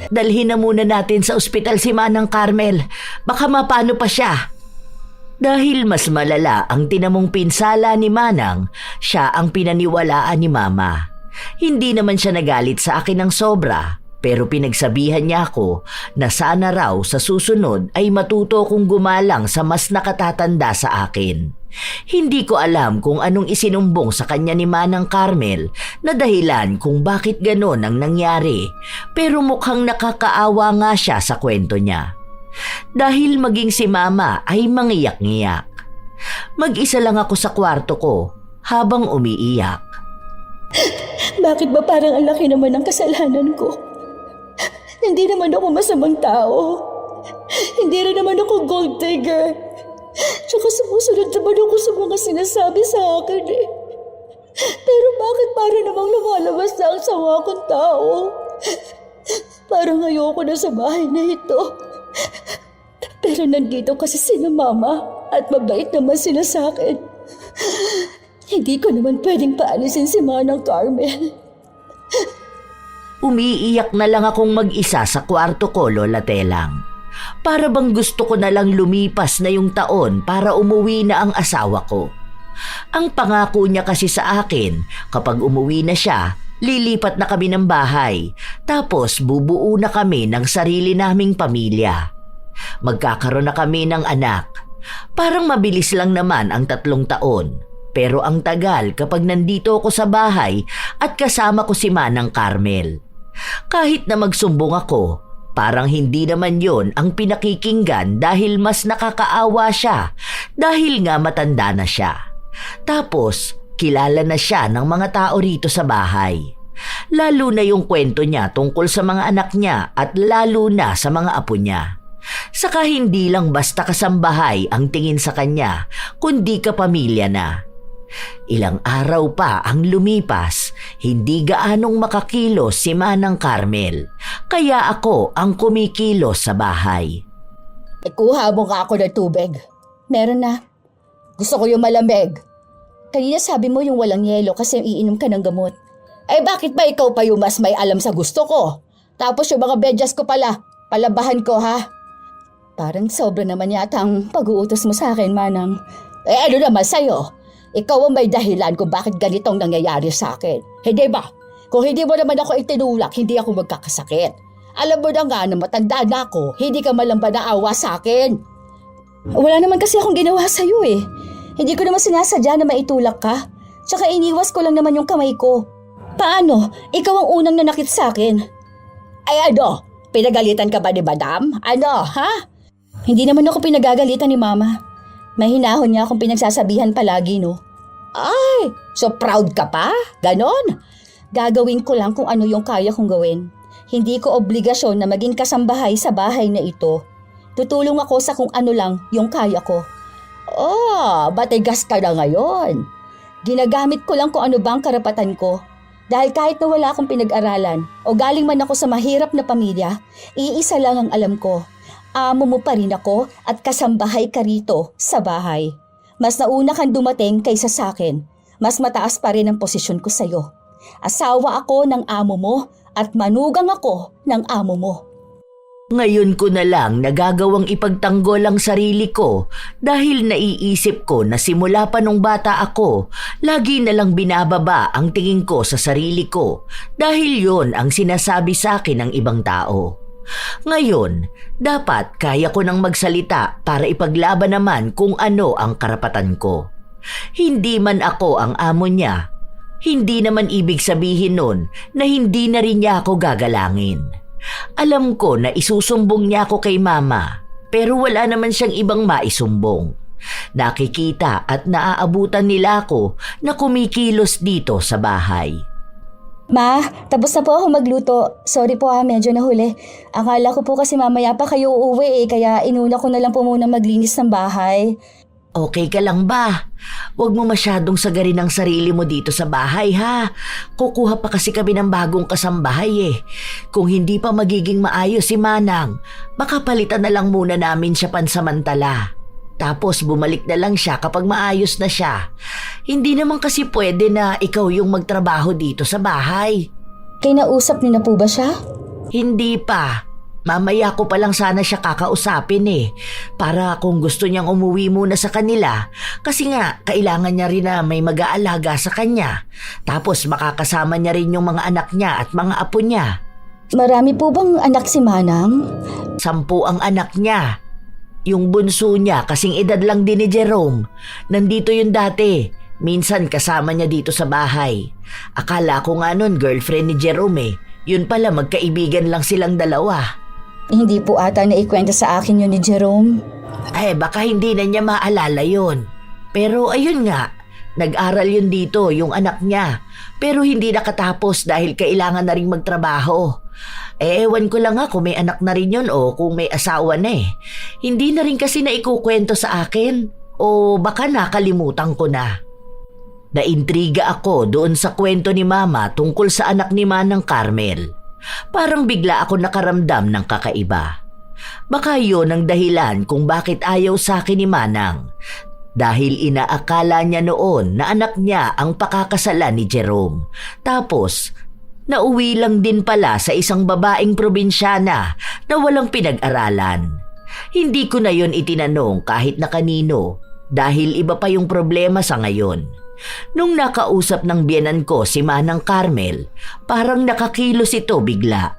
Dalhin na muna natin sa ospital si Manang Carmel. Baka mapano pa siya. Dahil mas malala ang tinamong pinsala ni Manang, siya ang pinaniwalaan ni Mama. Hindi naman siya nagalit sa akin ng sobra, pero pinagsabihan niya ako na sana raw sa susunod ay matuto kong gumalang sa mas nakatatanda sa akin. Hindi ko alam kung anong isinumbong sa kanya ni Manang Carmel na dahilan kung bakit ganon ang nangyari, pero mukhang nakakaawa nga siya sa kwento niya. Dahil maging si Mama ay mangiyak-ngiyak. Mag-isa lang ako sa kwarto ko habang umiiyak. Bakit ba parang ang laki naman ng kasalanan ko? Hindi naman ako masamang tao. Hindi rin naman ako gold digger. Tsaka sumusunod naman ako sa mga sinasabi sa akin Pero bakit para namang lumalabas na ang sawa kong tao? Parang ayoko na sa bahay na ito. Pero nandito kasi sina Mama at mabait naman sila sa akin. Hindi ko naman pwedeng paalisin si Manang Carmel. Umiiyak na lang akong mag-isa sa kwarto ko, Lola Telang. Para bang gusto ko na lang lumipas na yung taon para umuwi na ang asawa ko. Ang pangako niya kasi sa akin, kapag umuwi na siya, lilipat na kami ng bahay, tapos bubuo na kami ng sarili naming pamilya. Magkakaroon na kami ng anak. Parang mabilis lang naman ang 3 taon, pero ang tagal kapag nandito ako sa bahay at kasama ko si Manang Carmel. Kahit na magsumbong ako, parang hindi naman yon ang pinakikinggan dahil mas nakakaawa siya dahil nga matanda na siya. Tapos, kilala na siya ng mga tao rito sa bahay. Lalo na yung kwento niya tungkol sa mga anak niya at lalo na sa mga apo niya. Saka hindi lang basta kasambahay ang tingin sa kanya, kundi kapamilya na. Ilang araw pa ang lumipas, hindi gaanong makakilos si Manang Carmel, kaya ako ang kumikilos sa bahay. Kuha mo nga ako ng tubig. Meron na. Gusto ko yung malamig. Kanina sabi mo yung walang yelo kasi iinom ka ng gamot. Ay bakit ba ikaw pa yung mas may alam sa gusto ko? Tapos yung mga bedyas ko pala, palabahan ko ha? Parang sobra naman yata ang pag-uutos mo sa akin, Manang. Ano naman sa'yo? Ikaw ang may dahilan kung bakit ganitong nangyayari sa akin. Hindi ba? Kung hindi mo naman ako itinulak, hindi ako magkakasakit. Alam mo na nga na matanda na ako, hindi ka malang ba naawa sa akin? Wala naman kasi akong ginawa sa'yo Hindi ko naman sinasadya na maitulak ka. Tsaka iniwas ko lang naman yung kamay ko. Paano? Ikaw ang unang nanakit sa akin. Ay ano? Pinagalitan ka ba ni Madam? Ano, ha? Hindi naman ako pinagagalitan ni Mama. May hinahon niya akong pinagsasabihan palagi, no? Ay, so proud ka pa? Ganon? Gagawin ko lang kung ano yung kaya kong gawin. Hindi ko obligasyon na maging kasambahay sa bahay na ito. Tutulong ako sa kung ano lang yung kaya ko. Batigas ka na ngayon. Ginagamit ko lang kung ano bang karapatan ko. Dahil kahit na wala akong pinag-aralan o galing man ako sa mahirap na pamilya, iisa lang ang alam ko. Amo mo pa rin ako at kasambahay ka rito sa bahay. Mas nauna kang dumating kaysa sa akin. Mas mataas pa rin ang posisyon ko sa'yo. Asawa ako ng amo mo at manugang ako ng amo mo. Ngayon ko na lang nagagawang ipagtanggol ang sarili ko dahil naiisip ko na simula pa nung bata ako, lagi na lang binababa ang tingin ko sa sarili ko dahil yon ang sinasabi sa akin ng ibang tao. Ngayon, dapat kaya ko nang magsalita para ipaglaban naman kung ano ang karapatan ko. Hindi man ako ang amo niya. Hindi naman ibig sabihin nun na hindi na rin niya ako gagalangin. Alam ko na isusumbong niya ako kay mama, pero wala naman siyang ibang maisumbong. Nakikita at naaabutan nila ako na kumikilos dito sa bahay. Ma, tapos na po ako magluto. Sorry po medyo nahuli. Akala ko po kasi mamaya pa kayo uuwi kaya inuna ko na lang po muna maglinis ng bahay. Okay ka lang ba? Huwag mo masyadong sagarin ang sarili mo dito sa bahay ha. Kukuha pa kasi kami ng bagong kasambahay Kung hindi pa magiging maayos si Manang, baka palitan na lang muna namin siya pansamantala. Tapos bumalik na lang siya kapag maayos na siya. Hindi naman kasi pwede na ikaw yung magtrabaho dito sa bahay. Kinausap niyo na po ba siya? Hindi pa. Mamaya ko pa lang sana siya kakausapin para kung gusto niyang umuwi muna sa kanila kasi nga kailangan niya rin na may mag-aalaga sa kanya. Tapos makakasama niya rin yung mga anak niya at mga apo niya. Marami po bang anak si Manang? 10 ang anak niya. Yung bunso niya kasing edad lang din ni Jerome. Nandito yun dati. Minsan kasama niya dito sa bahay. Akala ko nga nun girlfriend ni Jerome Yun pala magkaibigan lang silang dalawa. Hindi po ata naikwento sa akin yun ni Jerome. Baka hindi na niya maalala yun. Pero ayun nga, nag-aral yun dito yung anak niya. Pero hindi nakatapos dahil kailangan na rin magtrabaho. Ewan ko lang kung may anak na rin yun o kung may asawa na Hindi na rin kasi naikukwento sa akin o baka nakalimutan ko na. Naintriga ako doon sa kwento ni Mama tungkol sa anak ni Manang Carmel. Parang bigla ako nakaramdam ng kakaiba. Baka yun ang dahilan kung bakit ayaw sa akin ni Manang. Dahil inaakala niya noon na anak niya ang pakakasalan ni Jerome. Tapos, nauwi lang din pala sa isang babaeng probinsyana na walang pinag-aralan. Hindi ko na yun itinanong kahit na kanino dahil iba pa yung problema sa ngayon. Nung nakausap ng biyenan ko si Manang Carmel, parang nakakilos ito bigla.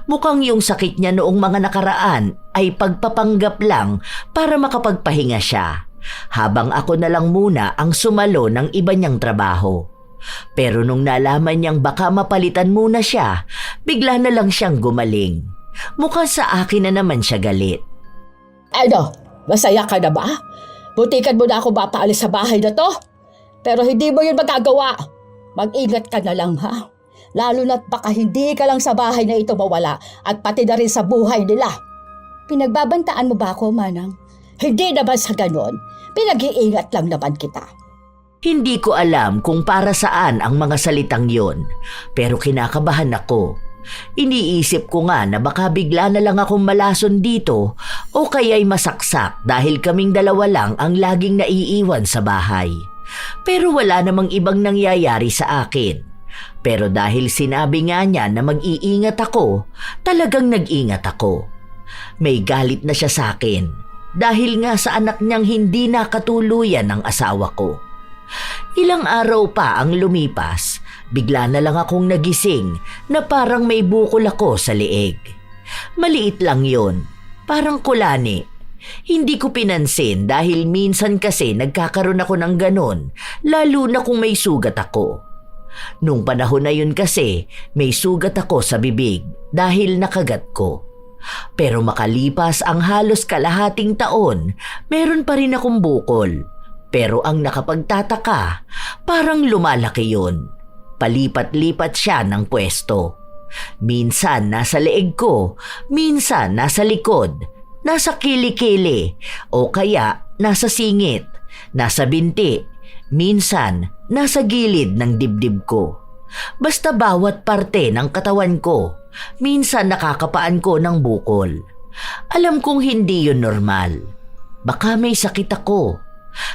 Mukhang yung sakit niya noong mga nakaraan ay pagpapanggap lang para makapagpahinga siya. Habang ako na lang muna ang sumalo ng iba niyang trabaho. Pero nung nalaman niyang baka mapalitan muna siya, bigla na lang siyang gumaling. Mukhang sa akin na naman siya galit. Masaya ka na ba? Butikan mo na ako mapaalis sa bahay na to? Pero hindi mo yun magagawa. Mag-ingat ka na lang ha. Lalo na't baka hindi ka lang sa bahay na ito mawala at pati na rin sa buhay nila. Pinagbabantaan mo ba ako, Manang? Hindi naman sa ganon. Pinag-iingat lang naman kita. Hindi ko alam kung para saan ang mga salitang yon, pero kinakabahan ako. Iniisip ko nga na baka bigla na lang akong malason dito o kaya'y masaksak dahil kaming dalawa lang ang laging naiiwan sa bahay. Pero wala namang ibang nangyayari sa akin. Pero dahil sinabi nga niya na mag-iingat ako, talagang nag-ingat ako. May galit na siya sa akin dahil nga sa anak niyang hindi nakatuluyan ng asawa ko. Ilang araw pa ang lumipas, bigla na lang akong nagising na parang may bukol ako sa leeg. Maliit lang yon, parang kulani. Hindi ko pinansin dahil minsan kasi nagkakaroon ako ng ganon, lalo na kung may sugat ako. Nung panahon na yun kasi, may sugat ako sa bibig dahil nakagat ko. Pero makalipas ang halos kalahating taon, meron pa rin akong bukol. Pero ang nakapagtataka, parang lumalaki yun. Palipat-lipat siya ng pwesto. Minsan nasa leeg ko, minsan nasa likod, nasa kilikili, o kaya nasa singit, nasa binti, minsan nasa gilid ng dibdib ko. Basta bawat parte ng katawan ko, minsan nakakapaan ko ng bukol. Alam kong hindi yun normal. Baka may sakit ako.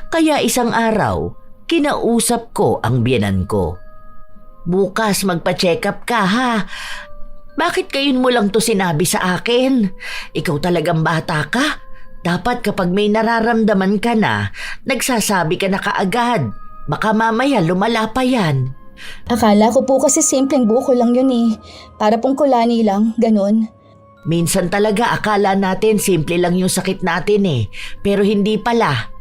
Kaya isang araw, kinausap ko ang biyenan ko. Bukas magpa-check up ka ha. Bakit kayon mo lang to sinabi sa akin? Ikaw talagang bata ka. Dapat kapag may nararamdaman ka na, nagsasabi ka na kaagad. Baka mamaya lumala pa yan. Akala ko po kasi simpleng buko lang yun eh. Para pong kulani lang, ganun. Minsan talaga akala natin simple lang yung sakit natin eh. Pero hindi pala.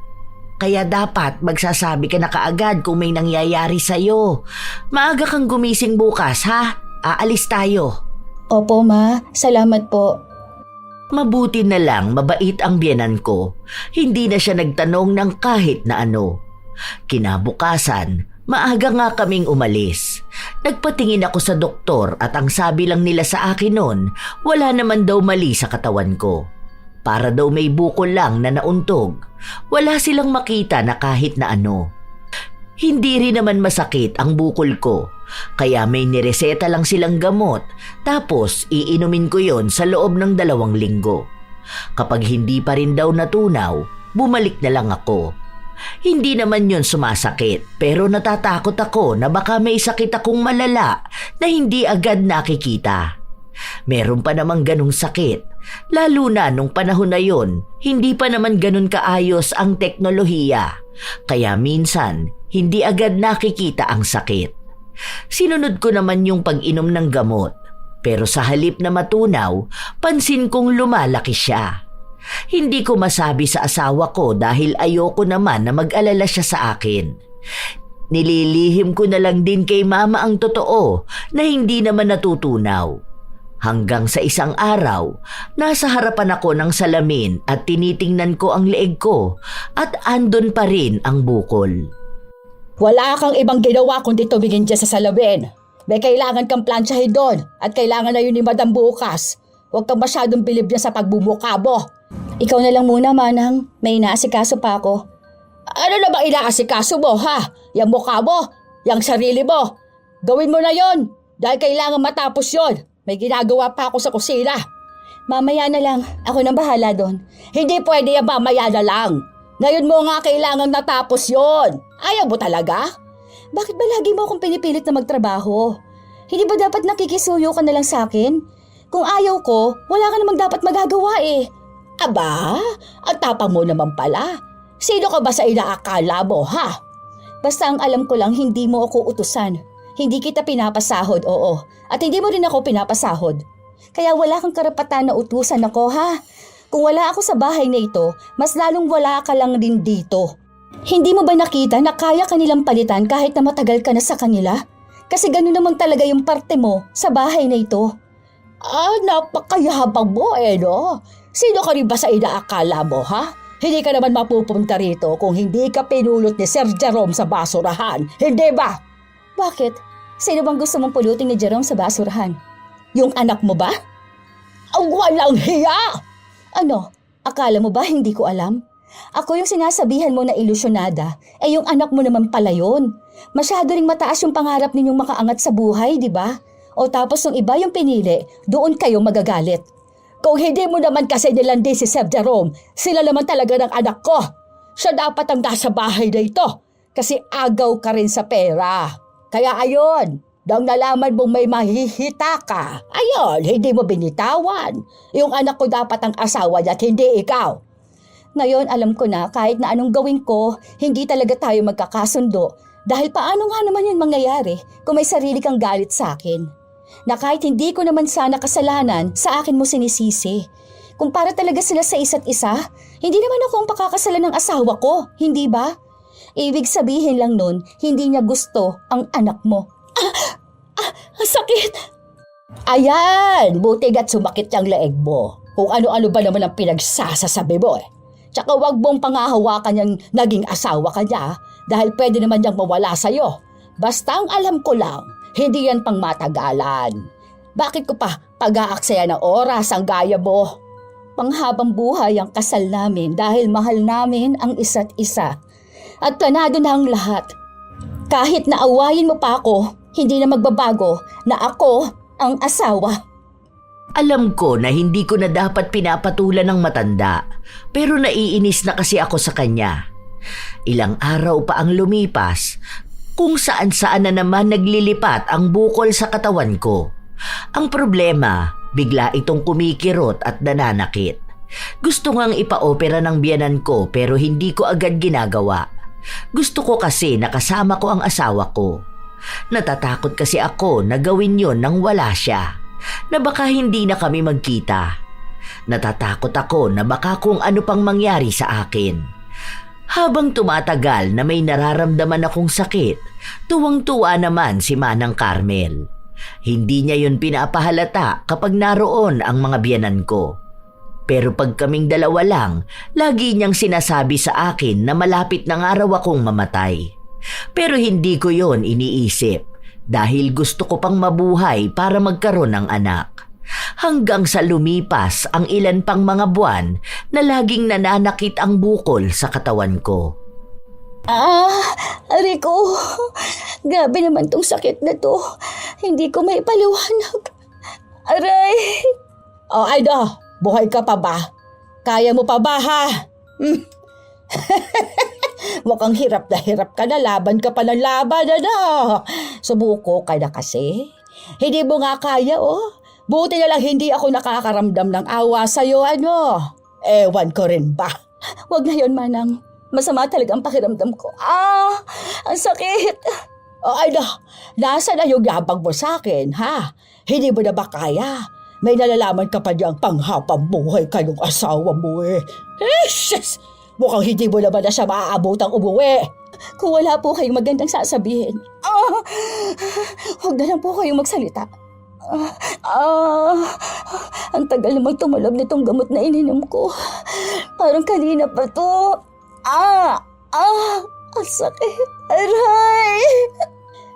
Kaya dapat magsasabi ka na kaagad kung may nangyayari sa'yo. Maaga kang gumising bukas ha. Aalis tayo. Opo ma, salamat po. Mabuti na lang mabait ang biyenan ko. Hindi na siya nagtanong ng kahit na ano. Kinabukasan, maaga nga kaming umalis. Nagpatingin ako sa doktor at ang sabi lang nila sa akin noon, wala naman daw mali sa katawan ko. Para daw may bukol lang na nauntog. Wala silang makita na kahit na ano. Hindi rin naman masakit ang bukol ko. Kaya may nireseta lang silang gamot. Tapos iinumin ko yon sa loob ng 2 linggo. Kapag hindi pa rin daw natunaw, bumalik na lang ako. Hindi naman yon sumasakit pero natatakot ako na baka may sakit akong malala na hindi agad nakikita. Meron pa namang ganong sakit, lalo na nung panahon na yon, hindi pa naman ganon kaayos ang teknolohiya. Kaya minsan, hindi agad nakikita ang sakit. Sinunod ko naman yung pag-inom ng gamot, pero sa halip na matunaw, pansin kong lumalaki siya. Hindi ko masabi sa asawa ko dahil ayoko naman na mag-alala siya sa akin. Nililihim ko na lang din kay mama ang totoo na hindi naman natutunaw. Hanggang sa isang araw, nasa harapan ako ng salamin at tinitingnan ko ang leeg ko at andon pa rin ang bukol. Wala kang ibang ginawa kundi tumingin dyan sa salamin. May kailangan kang plansyahin doon at kailangan na yun ni Madam bukas. Huwag kang masyadong bilib niya sa pagbumukabo. Ikaw na lang muna, Manang. May inaasikaso pa ako. Ano na ba inaasikaso mo ha? Yang mukha mo, yang sarili mo. Gawin mo na yon dahil kailangan matapos yon. May ginagawa pa ako sa kusina. Mamaya na lang. Ako nang bahala doon. Hindi pwede yung mamaya na lang. Ngayon mo nga kailangan natapos yon. Ayaw mo talaga? Bakit ba lagi mo akong pinipilit na magtrabaho? Hindi ba dapat nakikisuyo ka na lang sa akin? Kung ayaw ko, wala ka namang dapat magagawa eh. Aba, ang tapang mo naman pala. Sino ka ba sa inaakala mo, ha? Basta ang alam ko lang, hindi mo ako utusan. Hindi kita pinapasahod, oo. At hindi mo rin ako pinapasahod. Kaya wala kang karapatan na utusan ako, ha? Kung wala ako sa bahay na ito, mas lalong wala ka lang din dito. Hindi mo ba nakita na kaya kanilang palitan kahit na matagal ka na sa kanila? Kasi gano'n naman talaga yung parte mo sa bahay na ito. Napakayabang mo no? Sino ka rin ba sa inaakala mo, ha? Hindi ka naman mapupunta rito kung hindi ka pinulot ni Sir Jerome sa basurahan, hindi ba? Bakit? Sino bang gusto mong pulutin ni Jerome sa basurahan? Yung anak mo ba? Ang walang hiya! Ano? Akala mo ba hindi ko alam? Ako yung sinasabihan mo na ilusyonada, yung anak mo naman pala yun. Masyado ring mataas yung pangarap ninyong makaangat sa buhay, di ba? O tapos yung iba yung pinili, doon kayo magagalit. Kung hindi mo naman kasi nilandi si Sir Jerome, sila naman talaga ng anak ko. Siya dapat ang nasa bahay na ito kasi agaw ka rin sa pera. Kaya ayon, nang nalaman mong may mahihita ka, ayon, hindi mo binitawan. Yung anak ko dapat ang asawa niya at hindi ikaw. Ngayon alam ko na kahit na anong gawin ko, hindi talaga tayo magkakasundo. Dahil paano nga naman yun mangyayari kung may sarili kang galit sa akin? Na kahit hindi ko naman sana kasalanan, sa akin mo sinisisi. Kung para talaga sila sa isa't isa, hindi naman ako ang pakakasalan ng asawa ko, hindi ba? Ibig sabihin lang nun, hindi niya gusto ang anak mo. Sakit! Ayan, buti gat sumakit yung leeg mo. Kung ano-ano ba naman ang pinagsasasabi mo eh. Tsaka wag mong pangahawakan yung naging asawa ka niya dahil pwede naman niyang mawala sa'yo. Basta ang alam ko lang, Hindi yan pang matagalan. Bakit ko pa pag-aaksaya ng oras ang gaya mo? Panghabang buhay ang kasal namin dahil mahal namin ang isa't isa. At planado na ang lahat. Kahit naawayin mo pa ako, hindi na magbabago na ako ang asawa. Alam ko na hindi ko na dapat pinapatulan ng matanda, pero naiinis na kasi ako sa kanya. Ilang araw pa ang lumipas, kung saan-saan na naman naglilipat ang bukol sa katawan ko. Ang problema, bigla itong kumikirot at nananakit. Gusto ngang ipa-opera ng biyanan ko pero hindi ko agad ginagawa. Gusto ko kasi nakasama ko ang asawa ko. Natatakot kasi ako na gawin yon nang wala siya, na baka hindi na kami magkita. Natatakot ako na baka kung ano pang mangyari sa akin. Habang tumatagal na may nararamdaman akong sakit, tuwang-tuwa naman si Manang Carmel. Hindi niya yun pinapahalata kapag naroon ang mga biyanan ko. Pero pag kaming dalawa lang, lagi niyang sinasabi sa akin na malapit na nga raw akong mamatay. Pero hindi ko yon iniisip dahil gusto ko pang mabuhay para magkaroon ng anak. Hanggang sa lumipas ang ilan pang mga buwan na laging nananakit ang bukol sa katawan ko. Aray ko. Grabe naman tong sakit na to. Hindi ko may paliwanag. Aray. Aida, buhay ka pa ba? Kaya mo pa ba ha? Mukhang hirap ka na, laban ka pa ng laban, Subuko ka na kasi. Hindi mo nga kaya, Buti na lang hindi ako nakakaramdam ng awa sa'yo, Ewan ko rin ba? Wag na yun, Manang. Masama talaga ang pakiramdam ko. Ang sakit. Aida, nasa na yung yabang mo sa akin, ha? Hindi mo na ba kaya? May nalalaman ka pa niyang panghabang buhay kayong asawa mo, Shucks! Mukhang hindi mo naman na siya maaabotang umuwi. Kung wala po kayong magandang sasabihin, huwag na lang po kayong magsalita. Ang tagal namang tumulog nitong gamot na ininom ko. Parang kanina pa to. Ang sakit. Aray!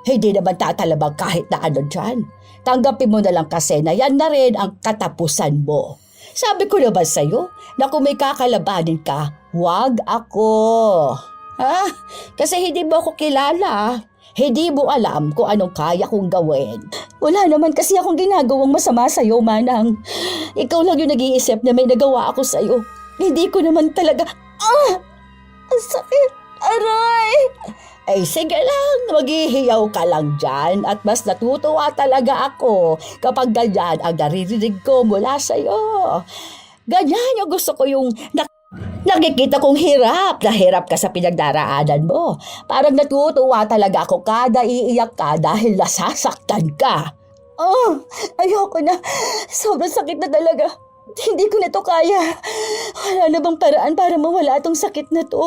Hindi naman tatalabang kahit na ano dyan. Tanggapin mo na lang kasi na yan na rin ang katapusan mo. Sabi ko naman sa'yo na kung may kakalabanin ka, wag ako. Kasi hindi mo ako kilala. Hindi mo alam kung anong kaya kong gawin. Wala naman kasi akong ginagawang masama sa'yo, Manang. Ikaw lang yung nag-iisip na may nagawa ako sa'yo. Hindi ko naman talaga... Ang sakit! Aray! Sige lang, maghihiyaw ka lang dyan at mas natutuwa talaga ako kapag ganyan ang naririnig ko mula sa'yo. Ganyan yung gusto ko yung nakikita kong hirap na hirap ka sa pinagdaraanan mo. Parang natutuwa talaga ako kada iiyak ka dahil nasasaktan ka. Ayoko na. Sobrang sakit na talaga. Hindi ko na to kaya. Wala na bang paraan para mawala tong sakit na to?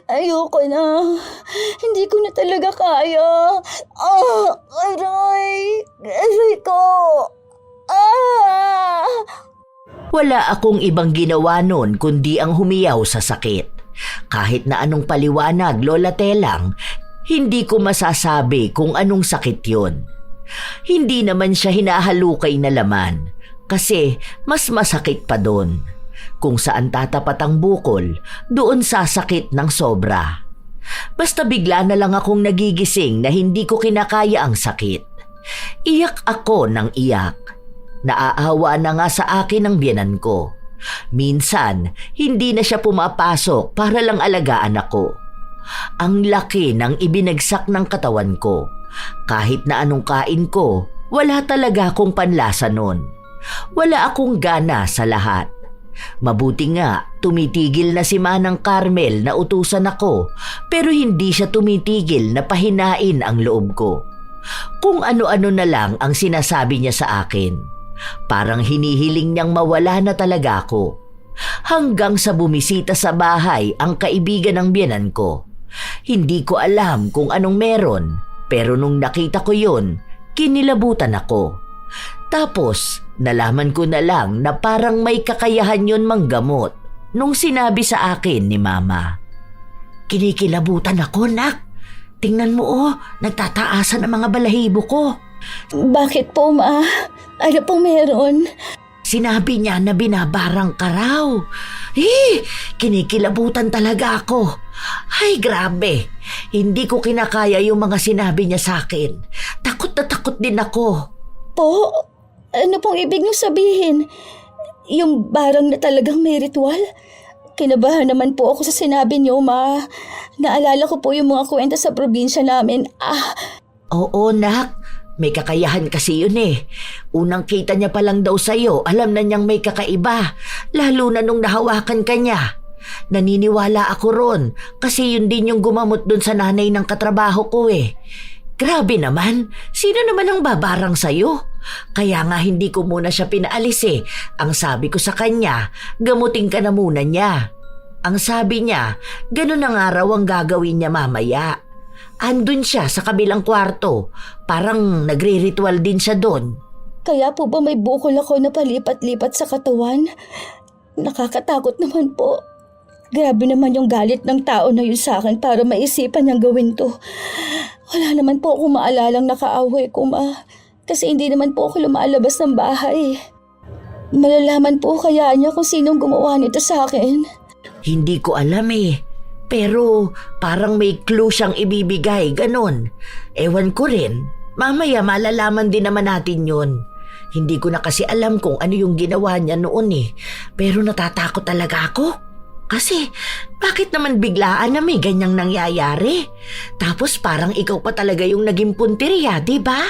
Ayoko na. Hindi ko na talaga kaya. Aray! Aray ko! Wala akong ibang ginawa nun kundi ang humiyaw sa sakit. Kahit na anong paliwanag, Lola Telang, hindi ko masasabi kung anong sakit yun. Hindi naman siya hinahalukay na laman kasi mas masakit pa doon. Kung saan tatapat ang bukol, doon sasakit ng sobra. Basta bigla na lang akong nagigising na hindi ko kinakaya ang sakit. Iyak ako ng iyak. Naaawa na nga sa akin ang biyanan ko. Minsan, hindi na siya pumapasok para lang alagaan ako. Ang laki ng ibinagsak ng katawan ko. Kahit na anong kain ko, wala talaga akong panlasa nun. Wala akong gana sa lahat. Mabuti nga, tumitigil na si Manang Carmel na utusan ako, pero hindi siya tumitigil na pahinain ang loob ko. Kung ano-ano na lang ang sinasabi niya sa akin. Parang hinihiling niyang mawala na talaga ako. Hanggang sa bumisita sa bahay ang kaibigan ng biyanan ko. Hindi ko alam kung anong meron, pero nung nakita ko yun, kinilabutan ako. Tapos, nalaman ko na lang na parang may kakayahan yun manggamot nung sinabi sa akin ni Mama. Kinikilabutan ako, nak. Tingnan mo nagtataasan ang mga balahibo ko. Bakit po, Ma? Ano pong meron? Sinabi niya na binabarang ka raw. Kinikilabutan talaga ako. Ay, grabe. Hindi ko kinakaya yung mga sinabi niya sa akin. Takot na takot din ako. Po? Ano pong ibig niyo sabihin? Yung barang na talagang may ritual? Kinabahan naman po ako sa sinabi niyo, Ma. Naalala ko po yung mga kwento sa probinsya namin. Oo, nak. May kakayahan kasi yun eh. Unang kita niya pa lang daw sa'yo, alam na niyang may kakaiba. Lalo na nung nahawakan ka niya. Naniniwala ako ron kasi yun din yung gumamot dun sa nanay ng katrabaho ko eh. Grabe naman, sino naman ang babarang sa'yo? Kaya nga hindi ko muna siya pinaalis eh. Ang sabi ko sa kanya, gamutin ka na muna niya. Ang sabi niya, ganun ang araw ang gagawin niya mamaya. Andun siya sa kabilang kwarto. Parang nagre-ritual din siya doon. Kaya po ba may bukol ako na palipat-lipat sa katawan? Nakakatakot naman po. Grabe naman yung galit ng tao na yun sa akin para maisipan niyang gawin to. Wala naman po akong maalalang nakaaway ko, Ma. Kasi hindi naman po ako lumalabas ng bahay. Malalaman po kaya niya kung sinong gumawa nito sa akin. Hindi ko alam eh. Pero parang may clue siyang ibibigay, ganon. Ewan ko rin. Mamaya malalaman din naman natin yun. Hindi ko na kasi alam kung ano yung ginawa niya noon eh. Pero natatakot talaga ako. Kasi bakit naman biglaan na may ganyang nangyayari? Tapos parang ikaw pa talaga yung naging punteriya, di ba?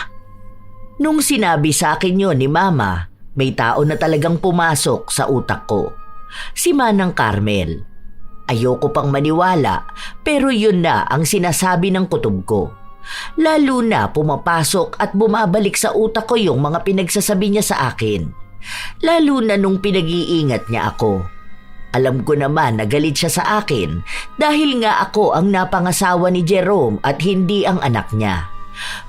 Nung sinabi sa akin yun ni Mama, may tao na talagang pumasok sa utak ko. Si Manang Carmel. Ayoko pang maniwala pero yun na ang sinasabi ng kutob ko. Lalo na pumapasok at bumabalik sa utak ko yung mga pinagsasabi niya sa akin. Lalo na nung pinag-iingat niya ako. Alam ko naman na galit siya sa akin dahil nga ako ang napangasawa ni Jerome at hindi ang anak niya.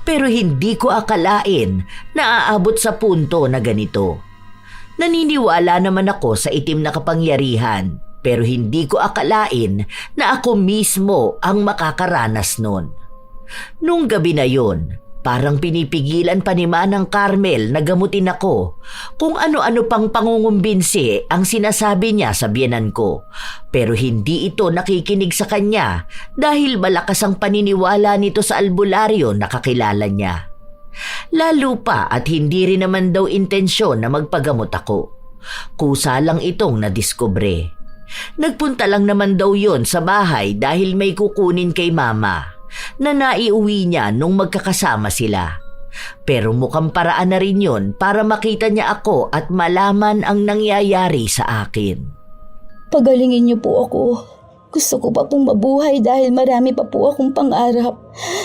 Pero hindi ko akalain na aabot sa punto na ganito. Naniniwala naman ako sa itim na kapangyarihan. Pero hindi ko akalain na ako mismo ang makakaranas nun. Nung gabi na yun, parang pinipigilan pa ni Manang Carmel na gamutin ako kung ano-ano pang pangungumbinsi ang sinasabi niya sa biyenan ko. Pero hindi ito nakikinig sa kanya dahil malakas ang paniniwala nito sa albularyo na kakilala niya. Lalo pa at hindi rin naman daw intensyon na magpagamot ako. Kusa lang itong nadiskubre. Nagpunta lang naman daw yon sa bahay dahil may kukunin kay Mama na naiuwi niya nung magkakasama sila. Pero mukhang paraan na rin yon para makita niya ako at malaman ang nangyayari sa akin. Pagalingin niyo po ako. Gusto ko pa pong mabuhay dahil marami pa po akong pangarap.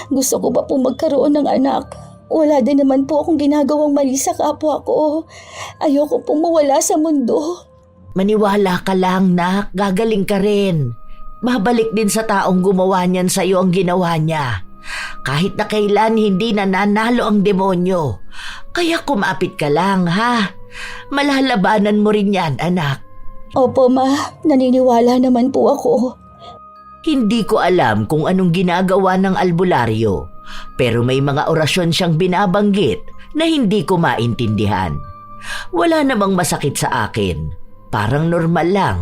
Gusto ko pa pong magkaroon ng anak. Wala din naman po akong ginagawang mali sa kapwa ko. Ayoko pong mawala sa mundo. Maniwala ka lang, nak. Gagaling ka rin. Babalik din sa taong gumawa niyan sa'yo ang ginawa niya. Kahit na kailan hindi nananalo ang demonyo. Kaya kumapit ka lang, ha? Malalabanan mo rin yan, anak. Opo, Ma. Naniniwala naman po ako. Hindi ko alam kung anong ginagawa ng albularyo. Pero may mga orasyon siyang binabanggit na hindi ko maintindihan. Wala namang masakit sa akin. Parang normal lang,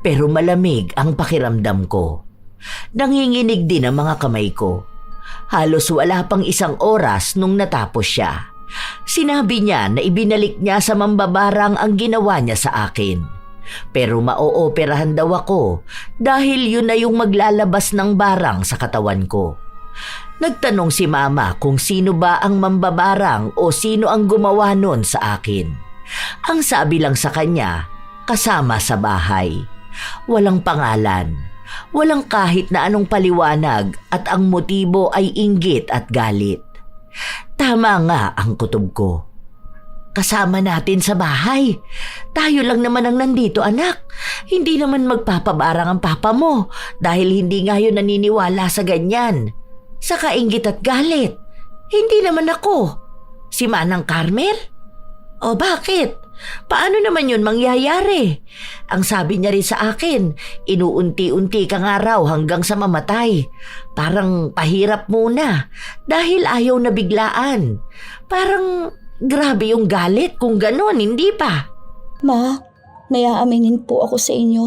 pero malamig ang pakiramdam ko. Nanginginig din ang mga kamay ko. Halos wala pang 1 oras nung natapos siya. Sinabi niya na ibinalik niya sa mambabarang ang ginawa niya sa akin. Pero maooperahan daw ako dahil yun na yung maglalabas ng barang sa katawan ko. Nagtanong si Mama kung sino ba ang mambabarang o sino ang gumawa nun sa akin. Ang sabi lang sa kanya, kasama sa bahay. Walang pangalan, walang kahit na anong paliwanag at ang motibo ay inggit at galit. Tama nga ang kutob ko. Kasama natin sa bahay. Tayo lang naman ang nandito, anak. Hindi naman magpapabarang ang papa mo dahil hindi nga yun naniniwala sa ganyan. Saka inggit at galit. Hindi naman ako. Si Manang Carmel? O bakit? Paano naman yun mangyayari? Ang sabi niya rin sa akin, inuunti-unti ka nga raw hanggang sa mamatay. Parang pahirap muna dahil ayaw na biglaan. Parang grabe yung galit kung ganon, hindi pa? Ma, may aaminin po ako sa inyo.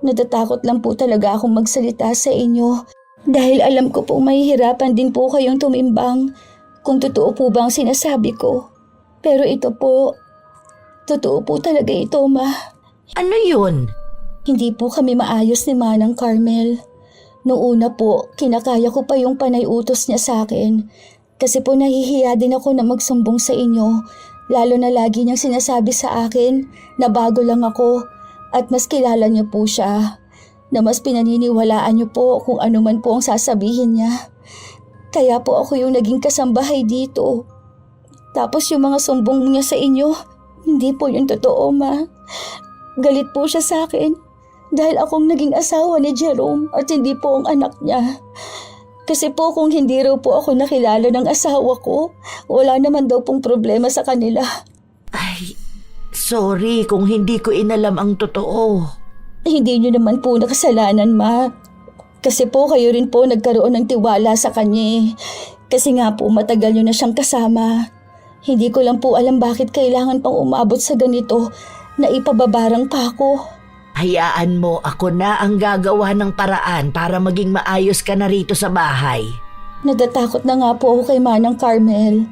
Natatakot lang po talaga akong magsalita sa inyo dahil alam ko po mahihirapan din po kayong tumimbang kung totoo po ba ang sinasabi ko. Pero ito po, totoo po talaga ito, Ma. Ano yun? Hindi po kami maayos ni Manang Carmel. Noong una po, kinakaya ko pa yung panay utos niya sa akin. Kasi po nahihiya din ako na magsumbong sa inyo. Lalo na lagi niyang sinasabi sa akin na bago lang ako at mas kilala niyo po siya. Na mas pinaniniwalaan niyo po kung ano man po ang sasabihin niya. Kaya po ako yung naging kasambahay dito. Tapos yung mga sumbong niya sa inyo, hindi po yung totoo, Ma. Galit po siya sa akin dahil akong naging asawa ni Jerome at hindi po ang anak niya. Kasi po kung hindi raw po ako nakilala ng asawa ko, wala naman daw pong problema sa kanila. Ay, sorry kung hindi ko inalam ang totoo. Hindi niyo naman po nakasalanan, Ma. Kasi po kayo rin po nagkaroon ng tiwala sa kanya eh. Kasi nga po matagal niyo na siyang kasama. Hindi ko lang po alam bakit kailangan pang umabot sa ganito na ipababarang pa ako. Hayaan mo, ako na ang gagawa ng paraan para maging maayos ka na rito sa bahay. Natatakot na nga po ako kay Manang Carmel.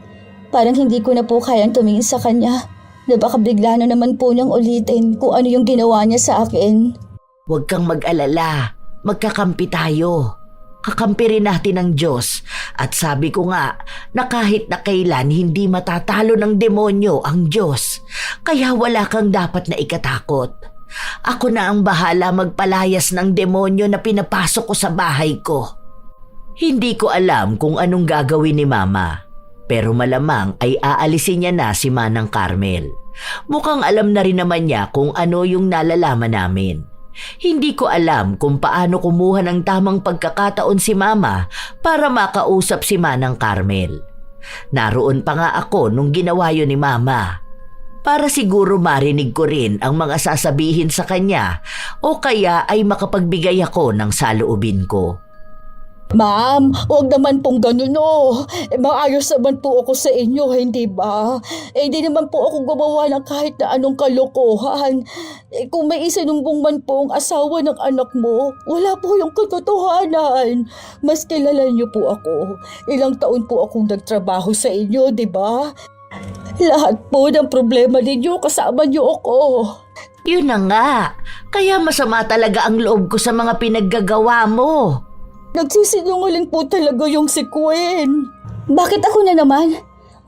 Parang hindi ko na po kayang tumingin sa kanya na baka bigla na naman po niyang ulitin kung ano yung ginawa niya sa akin. Huwag kang mag-alala, magkakampi tayo. Kakampi rin natin ang Diyos. At sabi ko nga na kahit na kailan hindi matatalo ng demonyo ang Diyos. Kaya wala kang dapat na ikatakot. Ako na ang bahala magpalayas ng demonyo na pinapasok ko sa bahay ko. Hindi ko alam kung anong gagawin ni Mama. Pero malamang ay aalisin niya na si Manang Carmel. Mukhang alam na rin naman niya kung ano yung nalalaman namin. Hindi ko alam kung paano kumuha ng tamang pagkakataon si Mama para makausap si Manang Carmel. Naroon pa nga ako nung ginawa yun ni Mama. Para siguro marinig ko rin ang mga sasabihin sa kanya o kaya ay makapagbigay ako ng saloobin ko. Ma'am, huwag naman pong ganun maayos naman po ako sa inyo, hindi ba? Hindi naman po ako gumawa ng kahit na anong kalokohan. Kung may isinumbong man po ang asawa ng anak mo, wala po yung katotohanan. Mas kilala niyo po ako. Ilang taon po akong nagtrabaho sa inyo, di ba? Lahat po ng problema ninyo kasama niyo ako. Yun na nga, kaya masama talaga ang loob ko sa mga pinaggagawa mo. Nagsisinungaling po talaga yung si Queen. Bakit ako na naman?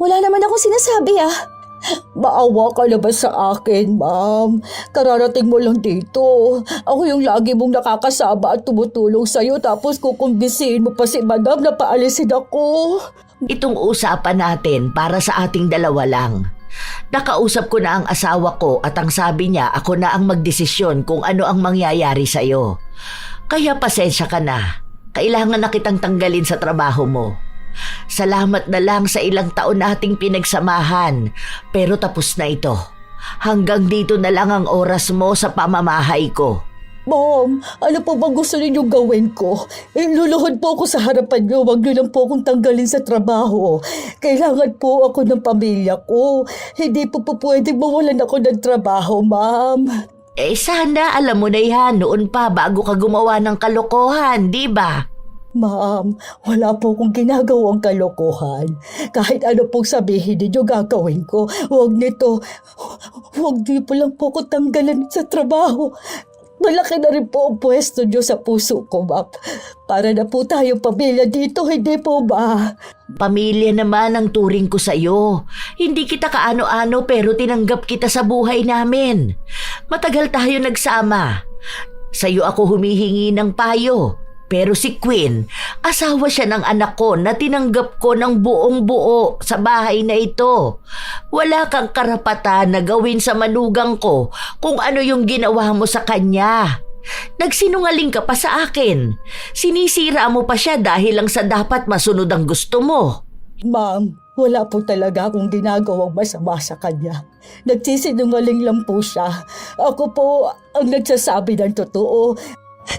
Wala naman akong sinasabi Maawa ka na ba sa akin, ma'am? Kararating mo lang dito. Ako yung lagi mong nakakasama at tumutulong sa'yo tapos kukumbisiin mo pa si madam na paalisin ako. Itong usapan natin para sa ating dalawa lang. Nakausap ko na ang asawa ko at ang sabi niya ako na ang magdesisyon kung ano ang mangyayari sa'yo. Kaya pasensya ka na. Kailangan na kitang tanggalin sa trabaho mo. Salamat na lang sa ilang taon nating pinagsamahan, pero tapos na ito. Hanggang dito na lang ang oras mo sa pamamahay ko. Ma'am, ano po bang gusto ninyong gawin ko? Luluhod po ako sa harapan niyo, wag niyo lang po akong tanggalin sa trabaho. Kailangan po ako ng pamilya ko. Hindi po pwedeng mawalan ako ng trabaho, ma'am. Sana alam mo na yan noon pa bago ka gumawa ng kalokohan, di ba? Ma'am, wala po akong ginagawang kalokohan. Kahit ano pong sabihin ninyo gagawin ko, huwag nito. Huwag niyo po lang po ako tanggalan sa trabaho. Malaki na rin po ang pwesto niyo sa puso ko, ma'am. Para na po tayong pamilya dito, hindi po ba? Pamilya naman ang turing ko sa'yo. Hindi kita kaano-ano pero tinanggap kita sa buhay namin. Matagal tayo nagsama. Sa'yo ako humihingi ng payo. Pero si Queen, asawa siya ng anak ko na tinanggap ko ng buong buo sa bahay na ito. Wala kang karapatan na gawin sa manugang ko kung ano yung ginawa mo sa kanya. Nagsinungaling ka pa sa akin. Sinisira mo pa siya dahil lang sa dapat masunod ang gusto mo. Ma'am, wala po talaga akong ginagawang masama sa kanya. Nagsisinungaling lang po siya. Ako po ang nagsasabi ng totoo.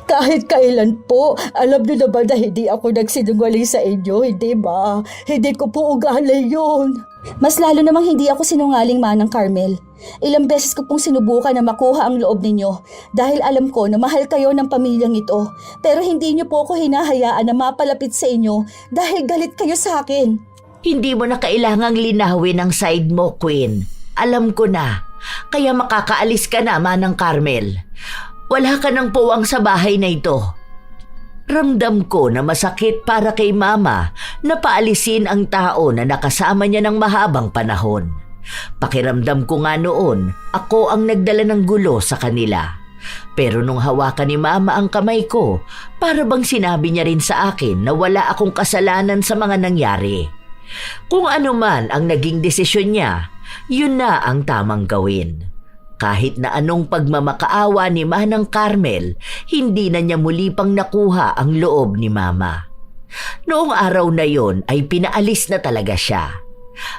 Kahit kailan po, alam niyo naman na hindi ako nagsinungaling sa inyo, hindi ba? Hindi ko po ugali yun. Mas lalo namang hindi ako sinungaling, Manang Carmel. Ilang beses ko pong sinubukan na makuha ang loob ninyo dahil alam ko na mahal kayo ng pamilyang ito. Pero hindi niyo po ako hinahayaan na mapalapit sa inyo dahil galit kayo sa akin. Hindi mo na kailangang linawin ang side mo, Queen. Alam ko na. Kaya makakaalis ka na, Manang Carmel. Wala ka ng puwang sa bahay na ito. Ramdam ko na masakit para kay Mama na paalisin ang tao na nakasama niya ng mahabang panahon. Pakiramdam ko nga noon, ako ang nagdala ng gulo sa kanila. Pero nung hawakan ni Mama ang kamay ko, para bang sinabi niya rin sa akin na wala akong kasalanan sa mga nangyari. Kung ano man ang naging desisyon niya, yun na ang tamang gawin. Kahit na anong pagmamakaawa ni Manang Carmel, hindi na niya muli pang nakuha ang loob ni Mama. Noong araw na yon ay pinaalis na talaga siya.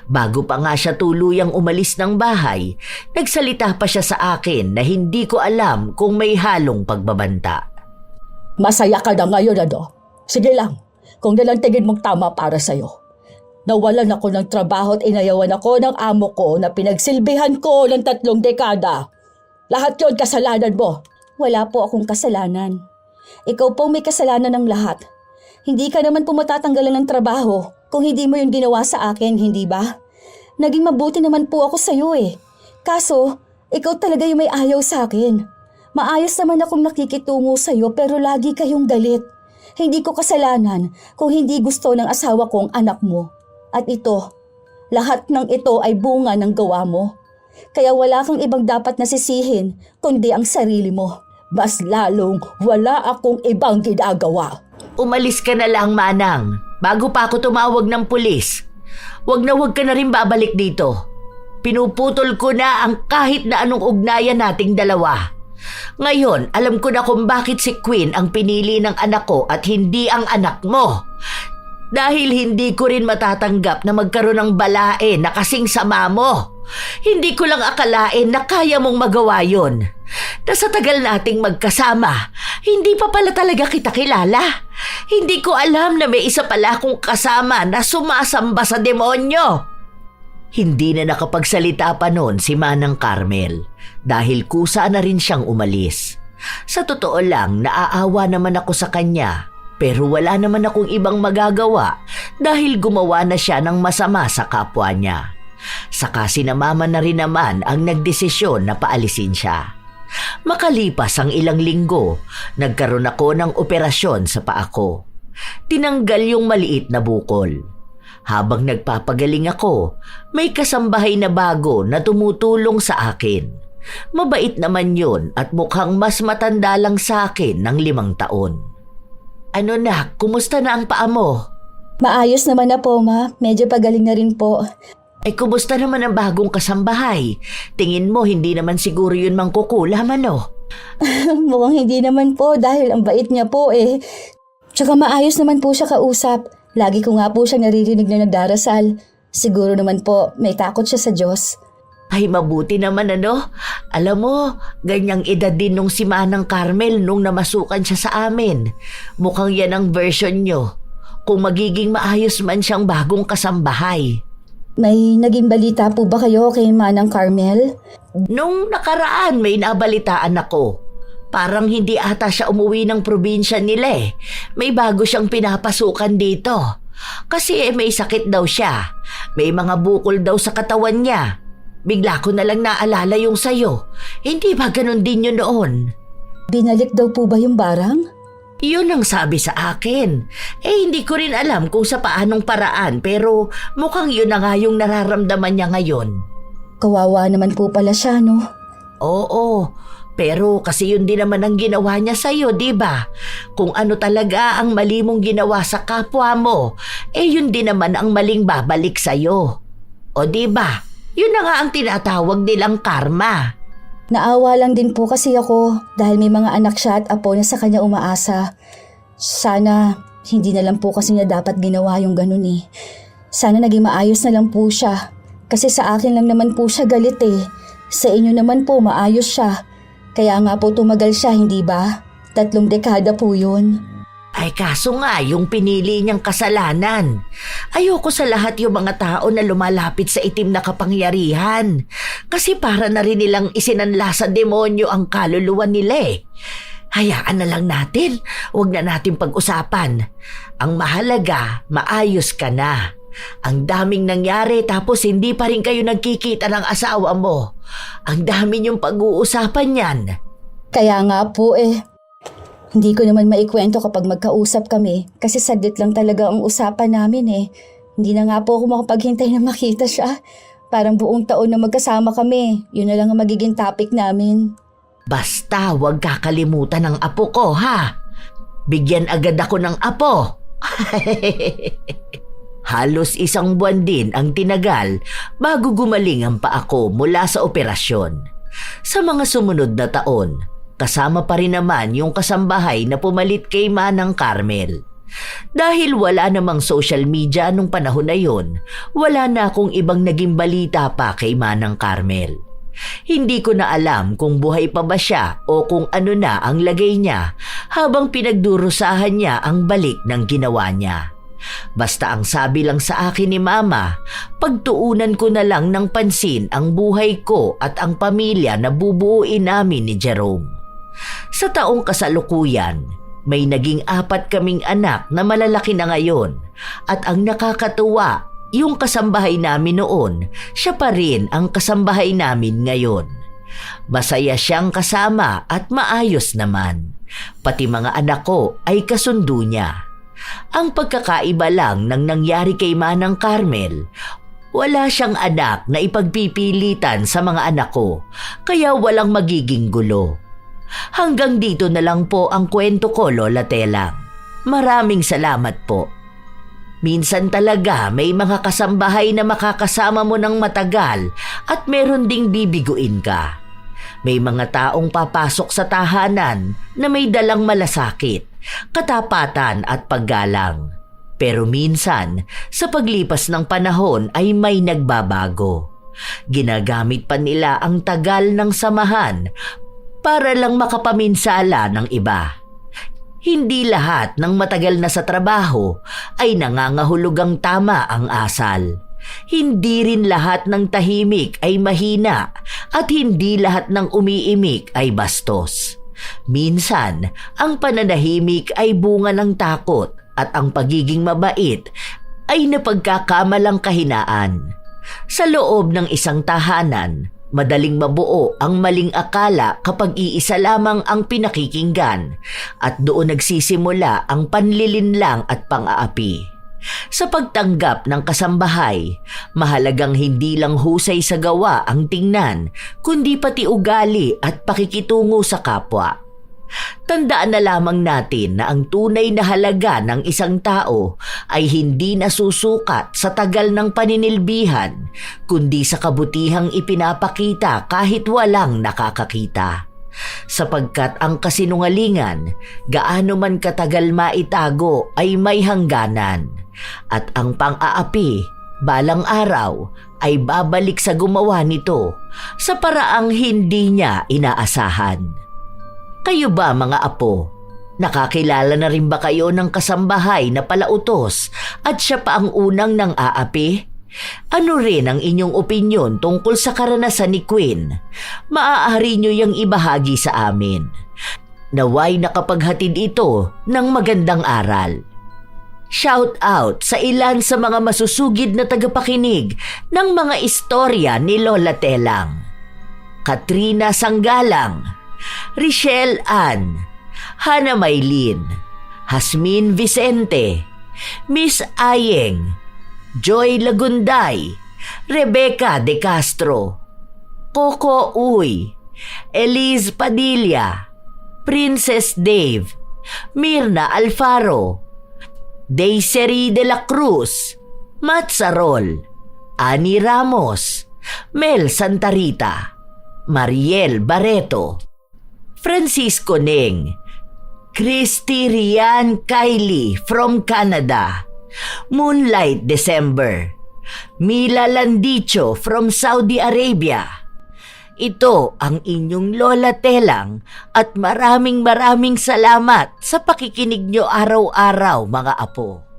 Bago pa nga siya tuluyang umalis ng bahay, nagsalita pa siya sa akin na hindi ko alam kung may halong pagbabanta. Masaya ka na ngayon, ano? Sige lang, kung nalantigin mong tama para sa'yo. Nawalan ako ng trabaho at inayawan ako ng amo ko na pinagsilbihan ko ng 3 dekada. Lahat yon kasalanan mo. Wala po akong kasalanan. Ikaw po may kasalanan ng lahat. Hindi ka naman po matatanggalan ng trabaho kung hindi mo yung ginawa sa akin, hindi ba? Naging mabuti naman po ako sa'yo eh. Kaso, ikaw talaga yung may ayaw sa akin. Maayos naman akong nakikitungo sa'yo pero lagi kayong galit. Hindi ko kasalanan kung hindi gusto ng asawa kong anak mo. At ito, lahat ng ito ay bunga ng gawa mo. Kaya wala kang ibang dapat nasisihin kundi ang sarili mo. Mas lalong wala akong ibang ginagawa. Umalis ka na lang, Manang, bago pa ako tumawag ng pulis. Wag ka na rin babalik dito. Pinuputol ko na ang kahit na anong ugnayan nating dalawa. Ngayon, alam ko na kung bakit si Queen ang pinili ng anak ko at hindi ang anak mo. Dahil hindi ko rin matatanggap na magkaroon ng balae na kasing sama mo. Hindi ko lang akalain na kaya mong magawa yon. Na sa tagal nating magkasama, hindi pa pala talaga kita kilala. Hindi ko alam na may isa pala akong kasama na sumasamba sa demonyo. Hindi na nakapagsalita pa noon si Manang Carmel dahil kusa na rin siyang umalis. Sa totoo lang, naaawa naman ako sa kanya. Pero wala naman akong ibang magagawa dahil gumawa na siya ng masama sa kapwa niya. Saka sinamama na rin naman ang nagdesisyon na paalisin siya. Makalipas ang ilang linggo, nagkaroon ako ng operasyon sa paa ko. Tinanggal yung maliit na bukol. Habang nagpapagaling ako, may kasambahay na bago na tumutulong sa akin. Mabait naman yun at mukhang mas matanda lang sa akin ng 5 taon. Ano na, kumusta na ang paa mo? Maayos naman na po, Ma. Medyo pagaling na rin po. Ay, kumusta naman ang bagong kasambahay? Tingin mo, hindi naman siguro yun mangkukulam, ano? Mukhang hindi naman po dahil ang bait niya po eh. Tsaka maayos naman po siya kausap. Lagi ko nga po siya naririnig na nagdarasal. Siguro naman po may takot siya sa Diyos. Ay, mabuti naman, ano? Alam mo, ganyang edad din nung si Manang Carmel nung namasukan siya sa amin. Mukhang yan ang version nyo. Kung magiging maayos man siyang bagong kasambahay. May naging balita po ba kayo kay Manang Carmel? Nung nakaraan may nabalitaan ako. Parang hindi ata siya umuwi ng probinsya nila eh. May bago siyang pinapasukan dito. Kasi may sakit daw siya. May mga bukol daw sa katawan niya. Bigla ko na lang naalala yung sayo. Hindi ba ganun din yun noon? Binalik daw po ba yung barang? Yun ang sabi sa akin. Hindi ko rin alam kung sa paanong paraan pero mukhang yun na nga yung nararamdaman niya ngayon. Kawawa naman po pala siya, no? Oo, pero kasi yun din naman ang ginawa niya sa'yo, di ba? Kung ano talaga ang mali mong ginawa sa kapwa mo, yun din naman ang maling babalik sa'yo. O di ba? Yun na nga ang tinatawag nilang karma. Naawa lang din po kasi ako dahil may mga anak siya at apo na sa kanya umaasa. Sana hindi na lang po kasi niya dapat ginawa yung ganun eh. Sana naging maayos na lang po siya. Kasi sa akin lang naman po siya galit eh. Sa inyo naman po maayos siya. Kaya nga po tumagal siya, hindi ba? 3 dekada po yun. Ay kaso nga, yung pinili niyang kasalanan. Ayoko sa lahat yung mga tao na lumalapit sa itim na kapangyarihan. Kasi para na rin nilang isinanla sa demonyo ang kaluluwa nila eh. Hayaan na lang natin, huwag na natin pag-usapan. Ang mahalaga, maayos ka na. Ang daming nangyari tapos hindi pa rin kayo nagkikita ng asawa mo. Ang dami niyong pag-uusapan yan. Kaya nga po eh. Hindi ko naman maikwento kapag magkausap kami kasi saglit lang talaga ang usapan namin eh. Hindi na nga po ako makapaghintay na makita siya. Parang buong taon na magkasama kami. Yun na lang ang magiging topic namin. Basta huwag kakalimutan ng apo ko, ha? Bigyan agad ako ng apo. Halos 1 buwan din ang tinagal bago gumaling ang paa ko mula sa operasyon. Sa mga sumunod na taon, kasama pa rin naman yung kasambahay na pumalit kay Manang Carmel. Dahil wala namang social media nung panahon na yon, wala na akong ibang naging balita pa kay Manang Carmel. Hindi ko na alam kung buhay pa ba siya o kung ano na ang lagay niya habang pinagdurusahan niya ang balik ng ginawa niya. Basta ang sabi lang sa akin ni Mama, pagtuunan ko na lang ng pansin ang buhay ko at ang pamilya na bubuuin namin ni Jerome. Sa taong kasalukuyan, may naging 4 kaming anak na malalaki na ngayon at ang nakakatuwa, yung kasambahay namin noon, siya pa rin ang kasambahay namin ngayon. Masaya siyang kasama at maayos naman. Pati mga anak ko ay kasundo niya. Ang pagkakaiba lang ng nangyari kay Manang Carmel, wala siyang anak na ipagpipilitan sa mga anak ko, kaya walang magiging gulo. Hanggang dito na lang po ang kwento ko, Lola Telang. Maraming salamat po. Minsan talaga may mga kasambahay na makakasama mo ng matagal at meron ding bibiguin ka. May mga taong papasok sa tahanan na may dalang malasakit, katapatan at paggalang. Pero minsan, sa paglipas ng panahon ay may nagbabago. Ginagamit pa nila ang tagal ng samahan para lang makapaminsala ng iba. Hindi lahat ng matagal na sa trabaho ay nangangahulugang tama ang asal. Hindi rin lahat ng tahimik ay mahina at hindi lahat ng umiimik ay bastos. Minsan, ang pananahimik ay bunga ng takot at ang pagiging mabait ay napagkakamalang kahinaan. Sa loob ng isang tahanan, madaling mabuo ang maling akala kapag iisa lamang ang pinakikinggan at doon nagsisimula ang panlilinlang at pang-aapi. Sa pagtanggap ng kasambahay, mahalagang hindi lang husay sa gawa ang tingnan, kundi pati ugali at pakikitungo sa kapwa. Tandaan na lamang natin na ang tunay na halaga ng isang tao ay hindi nasusukat sa tagal ng paninilbihan, kundi sa kabutihang ipinapakita kahit walang nakakakita. Sapagkat ang kasinungalingan, gaano man katagal maitago ay may hangganan. At ang pang-aapi, balang araw, ay babalik sa gumawa nito sa paraang hindi niya inaasahan. Kayo ba mga apo, nakakilala na rin ba kayo ng kasambahay na palautos at siya pa ang unang nang aapi? Ano rin ang inyong opinyon tungkol sa karanasan ni Queen? Maaari nyo yang ibahagi sa amin. Naway nakapaghatid ito ng magandang aral. Shout out sa ilan sa mga masusugid na tagapakinig ng mga istorya ni Lola Telang. Katrina Sanggalang, Richelle Ann, Hana Maylin, Hasmin Vicente, Miss Ayeng, Joy Lagunday, Rebecca De Castro, Coco Uy, Elise Padilla, Princess Dave, Mirna Alfaro, Daisy de la Cruz, Matsarol, Ani Ramos, Mel Santarita, Mariel Barreto, Francisco Neng, Christy Rian Kylie from Canada, Moonlight December. Mila Landicho from Saudi Arabia. Ito ang inyong Lola Telang at maraming salamat sa pakikinig nyo araw-araw mga apo.